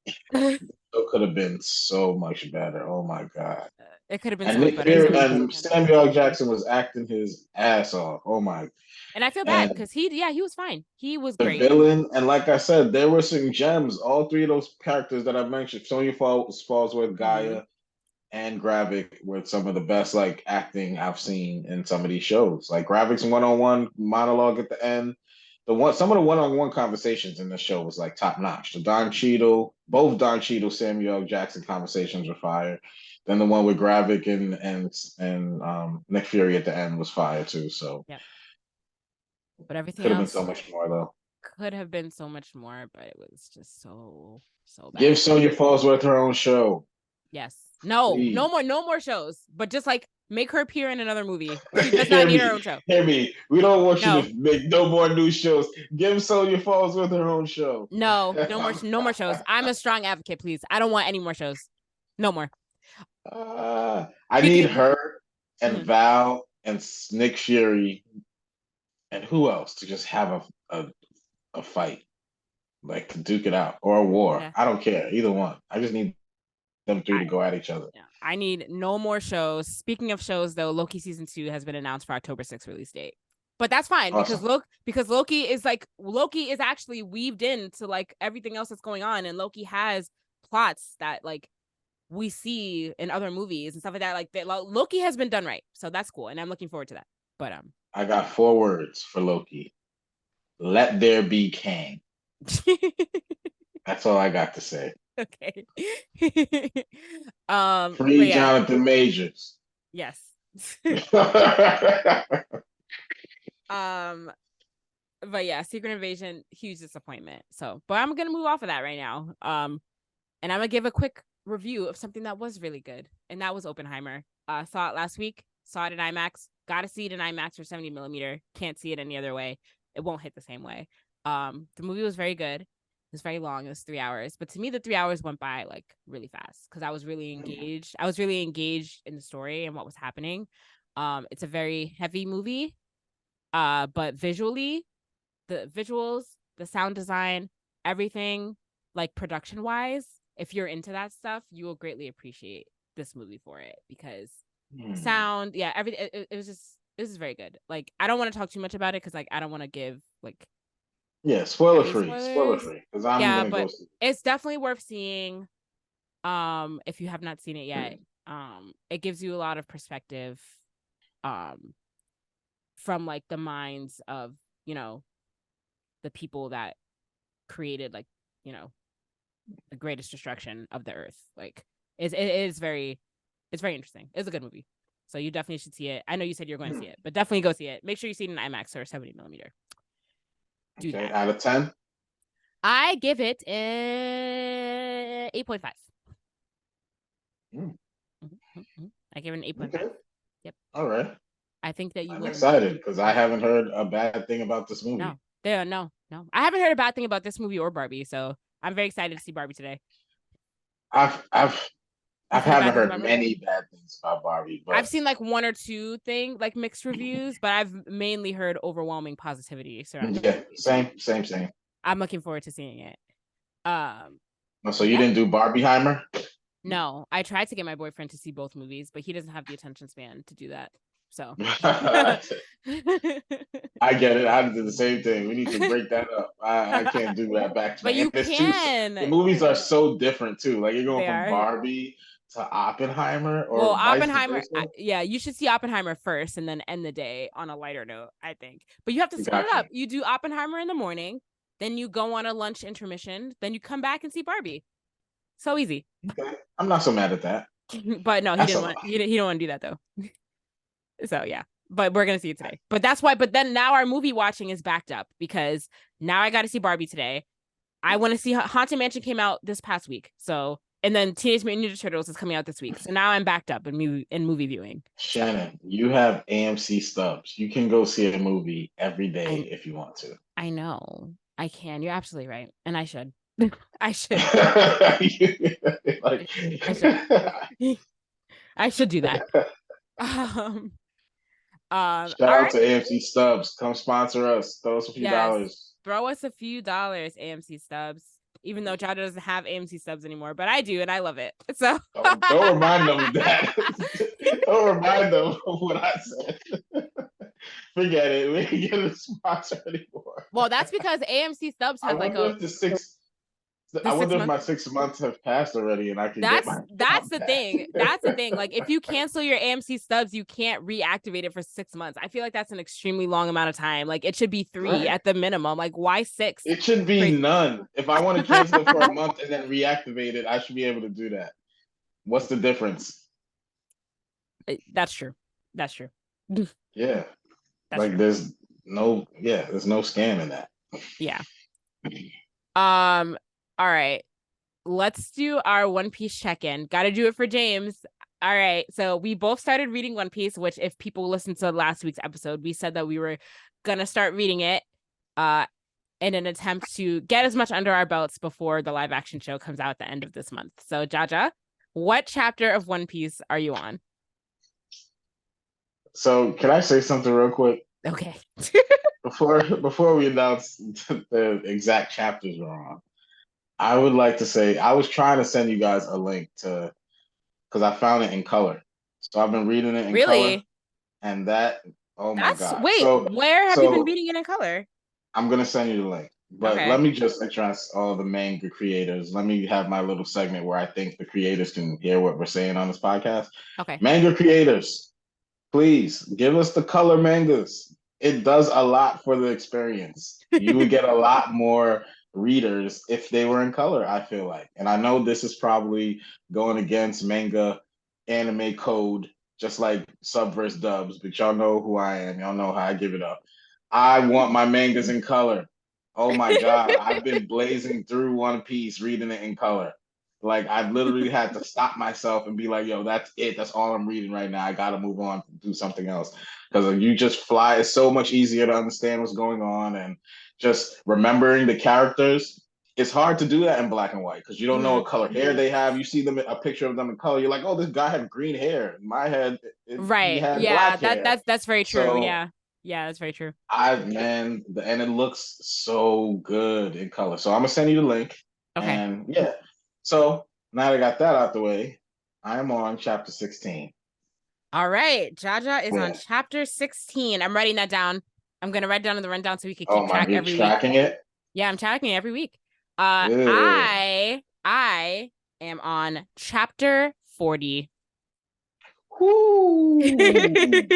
[SPEAKER 3] it could have been so much better. Oh my god,
[SPEAKER 2] it could have been
[SPEAKER 3] and
[SPEAKER 2] so much
[SPEAKER 3] Nick
[SPEAKER 2] better.
[SPEAKER 3] Fury and Samuel L. Jackson was acting his ass off. Oh my!
[SPEAKER 2] And I feel bad because he was fine. He was
[SPEAKER 3] The
[SPEAKER 2] great.
[SPEAKER 3] villain, and like I said, there were some gems. All 3 of those characters that I mentioned, Sonya Fallsworth, Gaia, and Gravik, were some of the best like acting I've seen in some of these shows. Like Gravik's one-on-one monologue at the end. Some of the one-on-one conversations in the show was like top notch. Both Don Cheadle, Samuel L. Jackson conversations were fire. Then the one with Gravik and Nick Fury at the end was fire too. So
[SPEAKER 2] yeah. But everything
[SPEAKER 3] could have been
[SPEAKER 2] else
[SPEAKER 3] so much more though.
[SPEAKER 2] Could have been so much more, but it was just so bad.
[SPEAKER 3] Give Sonya Fallsworth her own show.
[SPEAKER 2] Yes. No, please. No more shows. But just like make her appear in another movie. She does not need her own show.
[SPEAKER 3] Hear me. We don't want you to make no more new shows. Give Sonya Fallsworth her own show.
[SPEAKER 2] No more shows. I'm a strong advocate, please. I don't want any more shows. No more.
[SPEAKER 3] I need her and Val and Nick Fury and who else to just have a fight, like to duke it out, or a war. Yeah. I don't care, either one. I just need them 3 to go at each other.
[SPEAKER 2] Yeah. I need no more shows. Speaking of shows, though, Loki season 2 has been announced for October 6th release date. But that's fine awesome. because Loki is actually weaved into like everything else that's going on, and Loki has plots that like we see in other movies and stuff like that. Like Loki has been done right, so that's cool, and I'm looking forward to that. But
[SPEAKER 3] I got 4 words for Loki: let there be Kang. That's all I got to say.
[SPEAKER 2] Okay.
[SPEAKER 3] Free Jonathan Majors.
[SPEAKER 2] Yes. But yeah, Secret Invasion, huge disappointment. So, but I'm gonna move off of that right now. And I'm gonna give a quick review of something that was really good, and that was Oppenheimer. Saw it last week. Saw it in IMAX. Got to see it in IMAX or 70 millimeter. Can't see it any other way. It won't hit the same way. The movie was very good. It was very long. It was 3 hours, but to me, the 3 hours went by like really fast because I was really engaged. I was really engaged in the story and what was happening. It's a very heavy movie, but visually, the visuals, the sound design, everything, like production wise, if you're into that stuff, you will greatly appreciate this movie for it because sound, yeah, everything. It was just, this is very good. Like, I don't want to talk too much about it because like I don't want to give like
[SPEAKER 3] spoiler
[SPEAKER 2] heavy
[SPEAKER 3] free, spoiler
[SPEAKER 2] spoilers.
[SPEAKER 3] free, because I'm
[SPEAKER 2] Yeah,
[SPEAKER 3] gonna go
[SPEAKER 2] but
[SPEAKER 3] see
[SPEAKER 2] it's definitely worth seeing. If you have not seen it yet, it gives you a lot of perspective, from like the minds of the people that created like the greatest destruction of the earth. Like it is very, it's very interesting. It's a good movie, so you definitely should see it. I know you said you're going to see it, but definitely go see it. Make sure you see it in IMAX or 70 millimeter. Do
[SPEAKER 3] Okay,
[SPEAKER 2] that.
[SPEAKER 3] out of 10.
[SPEAKER 2] I give it a 8.5. I give it an 8.5.
[SPEAKER 3] Okay.
[SPEAKER 2] Yep.
[SPEAKER 3] All right.
[SPEAKER 2] I think that you
[SPEAKER 3] I'm
[SPEAKER 2] will
[SPEAKER 3] excited because I haven't heard a bad thing about this movie.
[SPEAKER 2] No. I haven't heard a bad thing about this movie or Barbie, so I'm very excited to see Barbie today.
[SPEAKER 3] I
[SPEAKER 2] You've heard
[SPEAKER 3] haven't
[SPEAKER 2] bad things
[SPEAKER 3] heard
[SPEAKER 2] about Barbie?
[SPEAKER 3] many bad things about Barbie,
[SPEAKER 2] I've
[SPEAKER 3] but
[SPEAKER 2] seen like one or two like mixed reviews, but I've mainly heard overwhelming positivity surrounding the
[SPEAKER 3] yeah,
[SPEAKER 2] movie.
[SPEAKER 3] same.
[SPEAKER 2] I'm looking forward to seeing it.
[SPEAKER 3] So you
[SPEAKER 2] Yeah.
[SPEAKER 3] didn't do Barbieheimer?
[SPEAKER 2] No, I tried to get my boyfriend to see both movies, but he doesn't have the attention span to do that. So
[SPEAKER 3] I get it. I did the same thing. We need to break that up. I can't do that back to
[SPEAKER 2] but
[SPEAKER 3] back. And
[SPEAKER 2] you
[SPEAKER 3] it's too. The
[SPEAKER 2] can.
[SPEAKER 3] movies are so different too. Like you're going
[SPEAKER 2] They
[SPEAKER 3] from
[SPEAKER 2] are.
[SPEAKER 3] Barbie to Oppenheimer,
[SPEAKER 2] Well,
[SPEAKER 3] or vice
[SPEAKER 2] Oppenheimer,
[SPEAKER 3] versa.
[SPEAKER 2] yeah, you should see Oppenheimer first and then end the day on a lighter note, I think. But you have to split it
[SPEAKER 3] Gotcha.
[SPEAKER 2] up. You do Oppenheimer in the morning, then you go on a lunch intermission, then you come back and see Barbie. So easy.
[SPEAKER 3] Okay. I'm not so mad at that.
[SPEAKER 2] But no, he
[SPEAKER 3] That's
[SPEAKER 2] didn't
[SPEAKER 3] a
[SPEAKER 2] want
[SPEAKER 3] lot.
[SPEAKER 2] he didn't want to do that though. So yeah. But we're gonna see it today. But that's why, but then now our movie watching is backed up because now I gotta see Barbie today. I want to see Haunted Mansion came out this past week. So and then Teenage Mutant Ninja Turtles is coming out this week. So now I'm backed up in movie viewing.
[SPEAKER 3] Shannon, you have AMC stubs. You can go see a movie every day
[SPEAKER 2] I
[SPEAKER 3] if you want to.
[SPEAKER 2] I know. I can. You're absolutely right. And I should. I should.
[SPEAKER 3] Like,
[SPEAKER 2] I should. I should do that. Um,
[SPEAKER 3] shout
[SPEAKER 2] all
[SPEAKER 3] out
[SPEAKER 2] right.
[SPEAKER 3] to AMC Stubs. Come sponsor us. Throw us a few
[SPEAKER 2] Yes.
[SPEAKER 3] dollars.
[SPEAKER 2] Throw us a few dollars, AMC stubs. Even though Jaja doesn't have AMC stubs anymore, but I do, and I love it. So
[SPEAKER 3] Don't remind them of that. Don't remind them of what I said. Forget it. We ain't get a sponsor anymore.
[SPEAKER 2] well, that's because AMC stubs
[SPEAKER 3] I
[SPEAKER 2] has like
[SPEAKER 3] wonder if I wonder if my 6 months have passed already and I can get my
[SPEAKER 2] that's
[SPEAKER 3] account
[SPEAKER 2] the
[SPEAKER 3] back.
[SPEAKER 2] thing. That's the thing. Like if you cancel your AMC stubs, you can't reactivate it for 6 months. I feel like that's an extremely long amount of time. Like it should be 3
[SPEAKER 3] Right.
[SPEAKER 2] at the minimum. Like why 6?
[SPEAKER 3] It should be
[SPEAKER 2] Crazy.
[SPEAKER 3] none. If I want to cancel it for a month and then reactivate it, I should be able to do that. What's the difference?
[SPEAKER 2] That's true. That's true.
[SPEAKER 3] Yeah.
[SPEAKER 2] That's
[SPEAKER 3] like
[SPEAKER 2] true.
[SPEAKER 3] there's no scam in that.
[SPEAKER 2] Yeah. All right. Let's do our One Piece check-in. Gotta do it for James. All right. So we both started reading One Piece, which if people listened to last week's episode, we said that we were gonna start reading it in an attempt to get as much under our belts before the live action show comes out at the end of this month. So Jaja, what chapter of One Piece are you on?
[SPEAKER 3] So can I say something real quick?
[SPEAKER 2] Okay.
[SPEAKER 3] before we announce the exact chapters we're on, I would like to say I was trying to send you guys a link to because I found it in color. So I've been reading it in color,
[SPEAKER 2] Really?
[SPEAKER 3] and that my god.
[SPEAKER 2] Wait, where have you been reading it in color?
[SPEAKER 3] I'm gonna send you the link. But
[SPEAKER 2] Okay.
[SPEAKER 3] let me just address all the manga creators. Let me have my little segment where I think the creators can hear what we're saying on this podcast.
[SPEAKER 2] Okay.
[SPEAKER 3] Manga creators, please give us the color mangas. It does a lot for the experience. You would get a lot more readers if they were in color, I feel like. And I know this is probably going against manga anime code, just like sub versus dubs, but y'all know who I am. Y'all know how I give it up. I want my mangas in color. Oh my God. I've been blazing through One Piece, reading it in color. Like I've literally had to stop myself and be like, yo, that's it. That's all I'm reading right now. I gotta move on and do something else. Because you just fly, it's so much easier to understand what's going on and just remembering the characters. It's hard to do that in black and white because you don't know
[SPEAKER 2] Mhm.
[SPEAKER 3] what color hair they have. You see them a picture of them in color, you're like, oh, this guy had green hair. In my head, he
[SPEAKER 2] Right.
[SPEAKER 3] had
[SPEAKER 2] Yeah,
[SPEAKER 3] black hair.
[SPEAKER 2] that's very true.
[SPEAKER 3] So
[SPEAKER 2] Yeah. Yeah, that's very true.
[SPEAKER 3] and it looks so good in color. So I'm gonna send you the link.
[SPEAKER 2] Okay.
[SPEAKER 3] And yeah. So now that I got that out the way, I'm on chapter 16.
[SPEAKER 2] All right. Jaja is on
[SPEAKER 3] Yeah.
[SPEAKER 2] chapter 16. I'm writing that down. I'm gonna write down in the rundown so we can
[SPEAKER 3] Oh
[SPEAKER 2] keep
[SPEAKER 3] my,
[SPEAKER 2] track
[SPEAKER 3] you're
[SPEAKER 2] every week.
[SPEAKER 3] tracking it?
[SPEAKER 2] Yeah, I'm tracking it every week.
[SPEAKER 3] Yeah.
[SPEAKER 2] I am on chapter 40.
[SPEAKER 3] Whoo.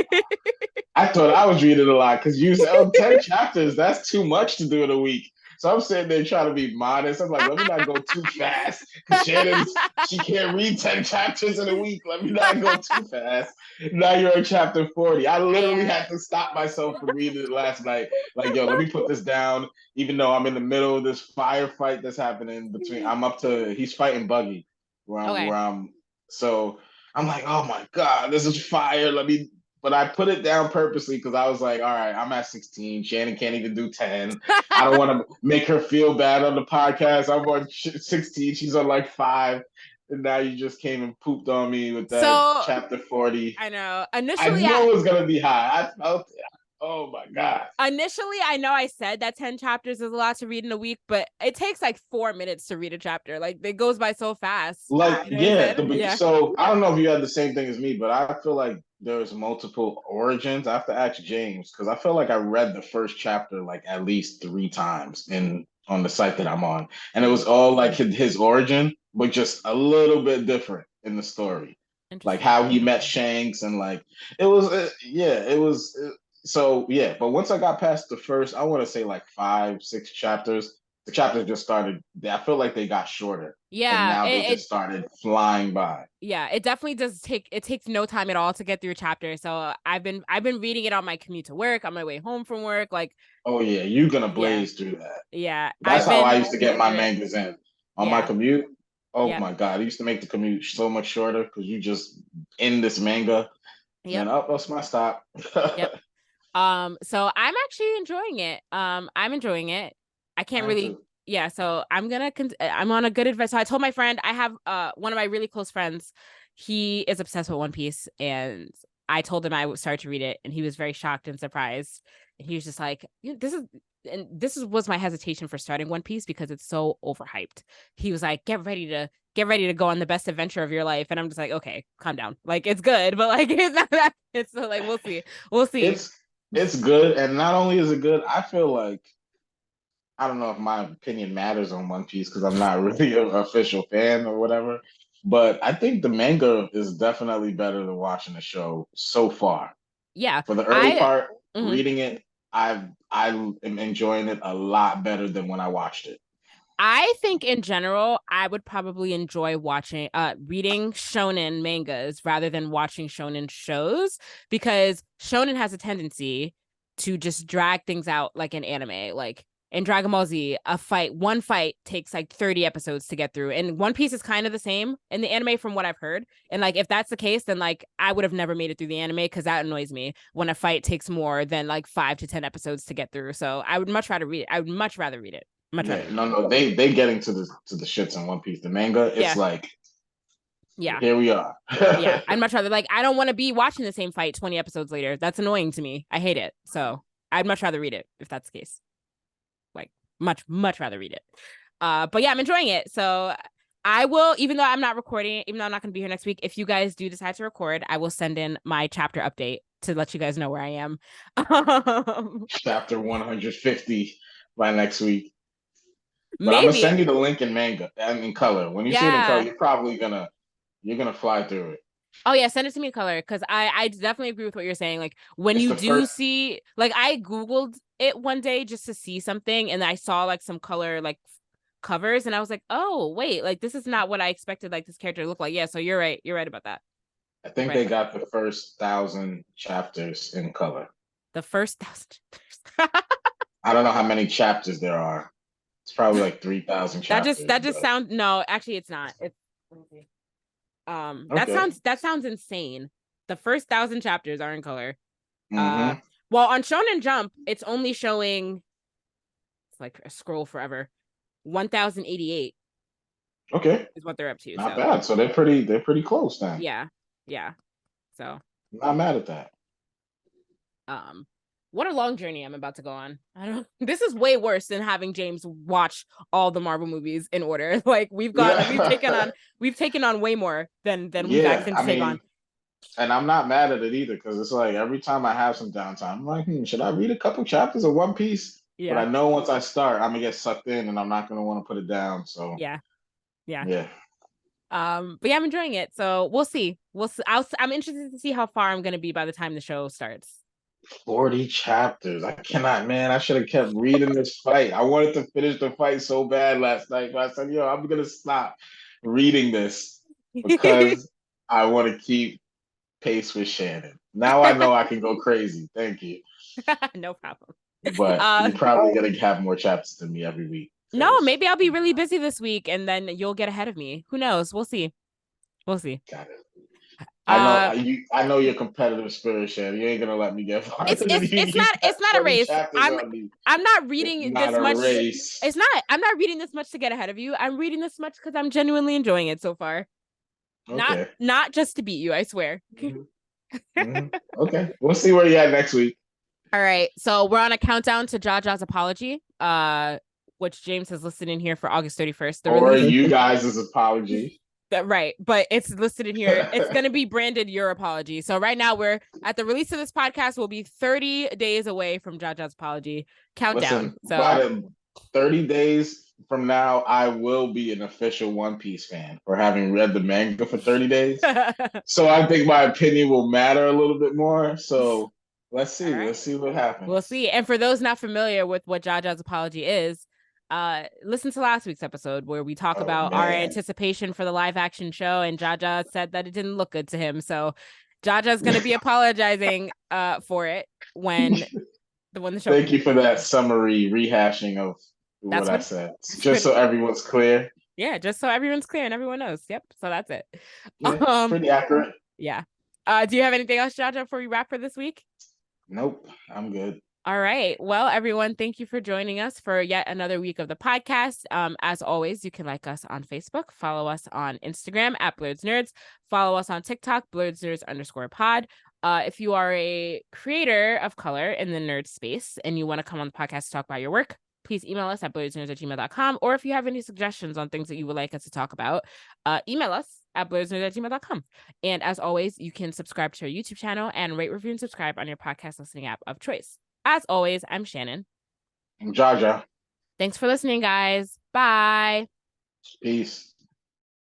[SPEAKER 3] I thought I was reading a lot because you said, oh, 10 chapters. That's too much to do in a week. So I'm sitting there trying to be modest. I'm like, let me not go too fast because she can't read 10 chapters in a week. Let me not go too fast. Now you're in chapter 40. I literally had to stop myself from reading it last night. Like, yo, let me put this down, even though I'm in the middle of this firefight that's happening between, he's fighting Buggy
[SPEAKER 2] Okay.
[SPEAKER 3] where I'm, so I'm like, oh my God, this is fire. But I put it down purposely because I was like, all right, I'm at 16. Shannon can't even do 10. I don't want to make her feel bad on the podcast. I'm on 16. She's on like 5. And now you just came and pooped on me with that
[SPEAKER 2] So
[SPEAKER 3] chapter 40.
[SPEAKER 2] I know.
[SPEAKER 3] I know it was going to be high. I felt it. Oh my God.
[SPEAKER 2] Initially, I know I said that 10 chapters is a lot to read in a week, but it takes like 4 minutes to read a chapter. Like it goes by so fast.
[SPEAKER 3] Like,
[SPEAKER 2] You know what I'm saying? Yeah.
[SPEAKER 3] so I don't know if you had the same thing as me, but I feel like there's multiple origins. I have to ask James because I feel like I read the first chapter like at least 3 times in on the site that I'm on, and it was all like his origin, but just a little bit different in the story, like
[SPEAKER 2] Interesting.
[SPEAKER 3] how he met Shanks and like it was, yeah, it was. So yeah, but once I got past the first, I want to say like 5, 6 chapters, the chapters just started. I feel like they got shorter and
[SPEAKER 2] Yeah,
[SPEAKER 3] now they
[SPEAKER 2] it
[SPEAKER 3] just started flying by.
[SPEAKER 2] yeah, it definitely takes no time at all to get through a chapter. So I've been reading it on my commute to work, on my way home from work. Like,
[SPEAKER 3] Oh yeah, you're gonna
[SPEAKER 2] yeah,
[SPEAKER 3] blaze through that.
[SPEAKER 2] yeah.
[SPEAKER 3] That's
[SPEAKER 2] I've
[SPEAKER 3] how I
[SPEAKER 2] been
[SPEAKER 3] used to get
[SPEAKER 2] reading
[SPEAKER 3] my
[SPEAKER 2] through it.
[SPEAKER 3] mangas in on my
[SPEAKER 2] Yeah,
[SPEAKER 3] commute. Oh
[SPEAKER 2] yeah,
[SPEAKER 3] my God, I used to make the commute so much shorter because you just in this manga. And
[SPEAKER 2] yep,
[SPEAKER 3] then oh, that's my stop.
[SPEAKER 2] yep. So I'm actually enjoying it. I'm enjoying it. I can't
[SPEAKER 3] I am
[SPEAKER 2] really,
[SPEAKER 3] too.
[SPEAKER 2] yeah. So I'm on a good advice. So I told my friend, I have one of my really close friends. He is obsessed with One Piece, and I told him I would start to read it, and he was very shocked and surprised. And he was just like, this was my hesitation for starting One Piece because it's so overhyped. He was like, get ready to go on the best adventure of your life, and I'm just like, okay, calm down. Like it's good, but like it's not that. It's so like we'll see.
[SPEAKER 3] It's it's good, and not only is it good, I feel like I don't know if my opinion matters on One Piece because I'm not really an official fan or whatever. But I think the manga is definitely better than watching the show so far.
[SPEAKER 2] Yeah,
[SPEAKER 3] For the early
[SPEAKER 2] I
[SPEAKER 3] part,
[SPEAKER 2] mhm.
[SPEAKER 3] reading it, I am enjoying it a lot better than when I watched it.
[SPEAKER 2] I think in general, I would probably enjoy reading shonen mangas rather than watching shonen shows because shonen has a tendency to just drag things out like an anime. Like in Dragon Ball Z, one fight takes like 30 episodes to get through. And One Piece is kind of the same in the anime from what I've heard. And like if that's the case, then like I would have never made it through the anime because that annoys me when a fight takes more than like 5 to 10 episodes to get through. So I would much rather read it. I would much rather read it. Much rather
[SPEAKER 3] Yeah,
[SPEAKER 2] read it.
[SPEAKER 3] no, they getting to the shits in One Piece. The manga, it's
[SPEAKER 2] Yeah.
[SPEAKER 3] like
[SPEAKER 2] Yeah.
[SPEAKER 3] here we are.
[SPEAKER 2] Yeah. I'd much rather like I don't want to be watching the same fight 20 episodes later. That's annoying to me. I hate it. So I'd much rather read it if that's the case. Like much rather read it. But yeah, I'm enjoying it. So I will, even though I'm not recording it, even though I'm not gonna be here next week, if you guys do decide to record, I will send in my chapter update to let you guys know where I am.
[SPEAKER 3] Chapter 150 by next week. But I'm gonna
[SPEAKER 2] Maybe.
[SPEAKER 3] send you the link in manga and in color. When you see it in color,
[SPEAKER 2] Yeah.
[SPEAKER 3] you're gonna fly through it.
[SPEAKER 2] Oh yeah, send it to me in color because I definitely agree with what you're saying. Like when
[SPEAKER 3] It's
[SPEAKER 2] you
[SPEAKER 3] the
[SPEAKER 2] do
[SPEAKER 3] first.
[SPEAKER 2] see, like I googled it one day just to see something, and I saw like some color like covers, and I was like, oh wait, like this is not what I expected like this character to look like. Yeah, so you're right. You're right about that.
[SPEAKER 3] I
[SPEAKER 2] You're
[SPEAKER 3] think
[SPEAKER 2] right
[SPEAKER 3] they
[SPEAKER 2] about that.
[SPEAKER 3] got the first 1,000 chapters in color.
[SPEAKER 2] The first 1,000 chapters.
[SPEAKER 3] I don't know how many chapters there are. It's probably like 3,000 chapters.
[SPEAKER 2] That just sounds no, actually it's not. It's let me see.
[SPEAKER 3] Okay.
[SPEAKER 2] That sounds insane. The first 1,000 chapters are in color.
[SPEAKER 3] Mm-hmm.
[SPEAKER 2] Well, on Shonen Jump, it's only showing, it's like a scroll forever. 1,088
[SPEAKER 3] Okay.
[SPEAKER 2] is what they're up to.
[SPEAKER 3] Not
[SPEAKER 2] So
[SPEAKER 3] bad. So they're pretty close then.
[SPEAKER 2] yeah. So
[SPEAKER 3] Not mad at that.
[SPEAKER 2] what a long journey I'm about to go on. I don't this is way worse than having James watch all the Marvel movies in order. Like we've taken on way more than we've asked him to take on.
[SPEAKER 3] And I'm not mad at it either, because it's like every time I have some downtime, I'm like, should I read a couple chapters of One Piece?
[SPEAKER 2] Yeah.
[SPEAKER 3] But I know once I start, I'm gonna get sucked in and I'm not gonna want to put it down. So
[SPEAKER 2] yeah.
[SPEAKER 3] But
[SPEAKER 2] yeah, I'm enjoying it. So we'll see. I'm interested to see how far I'm gonna be by the time the show starts.
[SPEAKER 3] 40 chapters. I cannot, man. I should have kept reading this fight. I wanted to finish the fight so bad last night, but I said, I'm gonna stop reading this because I want to keep pace with Shannon. Now I know I can go crazy. Thank you.
[SPEAKER 2] No problem.
[SPEAKER 3] But you're probably gonna have more chapters than me every week.
[SPEAKER 2] No, maybe I'll be really busy this week and then you'll get ahead of me. Who knows? We'll see. Got
[SPEAKER 3] it. I know your competitive spirit, Shannon. You ain't gonna let me get far.
[SPEAKER 2] It's not a race. I'm not reading this much.
[SPEAKER 3] Race.
[SPEAKER 2] It's not. I'm not reading this much to get ahead of you. I'm reading this much because I'm genuinely enjoying it so far.
[SPEAKER 3] Okay.
[SPEAKER 2] Not just to beat you, I swear.
[SPEAKER 3] Mm-hmm. Okay. We'll see where you're at next week.
[SPEAKER 2] All right. So we're on a countdown to Jaja's apology, which James has listed in here for August 31st.
[SPEAKER 3] Or you guys' apology.
[SPEAKER 2] Right, but it's listed in here. It's going to be branded your apology. So right now we're at the release of this podcast. We'll be 30 days away from Jaja's apology countdown.
[SPEAKER 3] Listen, so 30 days from now, I will be an official One Piece fan for having read the manga for 30 days. So I think my opinion will matter a little bit more. So let's see. Right. Let's see what happens.
[SPEAKER 2] We'll see. And for those not familiar with what Jaja's apology is, listen to last week's episode where we talk about our anticipation for the live action show, and Jaja said that it didn't look good to him. So Jaja's going to be apologizing for it when the show.
[SPEAKER 3] Thank you for that summary rehashing of what I said. Just so everyone's clear.
[SPEAKER 2] Yeah, just so everyone's clear and everyone knows. Yep. So that's it.
[SPEAKER 3] Yeah, pretty accurate.
[SPEAKER 2] Yeah. Do you have anything else, Jaja, before we wrap for this week?
[SPEAKER 3] Nope. I'm good.
[SPEAKER 2] All right. Well, everyone, thank you for joining us for yet another week of the podcast. As always, you can like us on Facebook, follow us on Instagram at Blerdsnerds, follow us on TikTok, Blerdsnerds_pod. If you are a creator of color in the nerd space and you want to come on the podcast to talk about your work, please email us at blerdsnerds@gmail.com. Or if you have any suggestions on things that you would like us to talk about, email us at blerdsnerds@gmail.com. And as always, you can subscribe to our YouTube channel and rate, review, and subscribe on your podcast listening app of choice. As always, I'm Shannon.
[SPEAKER 3] I'm Jaja.
[SPEAKER 2] Thanks for listening, guys. Bye.
[SPEAKER 3] Peace.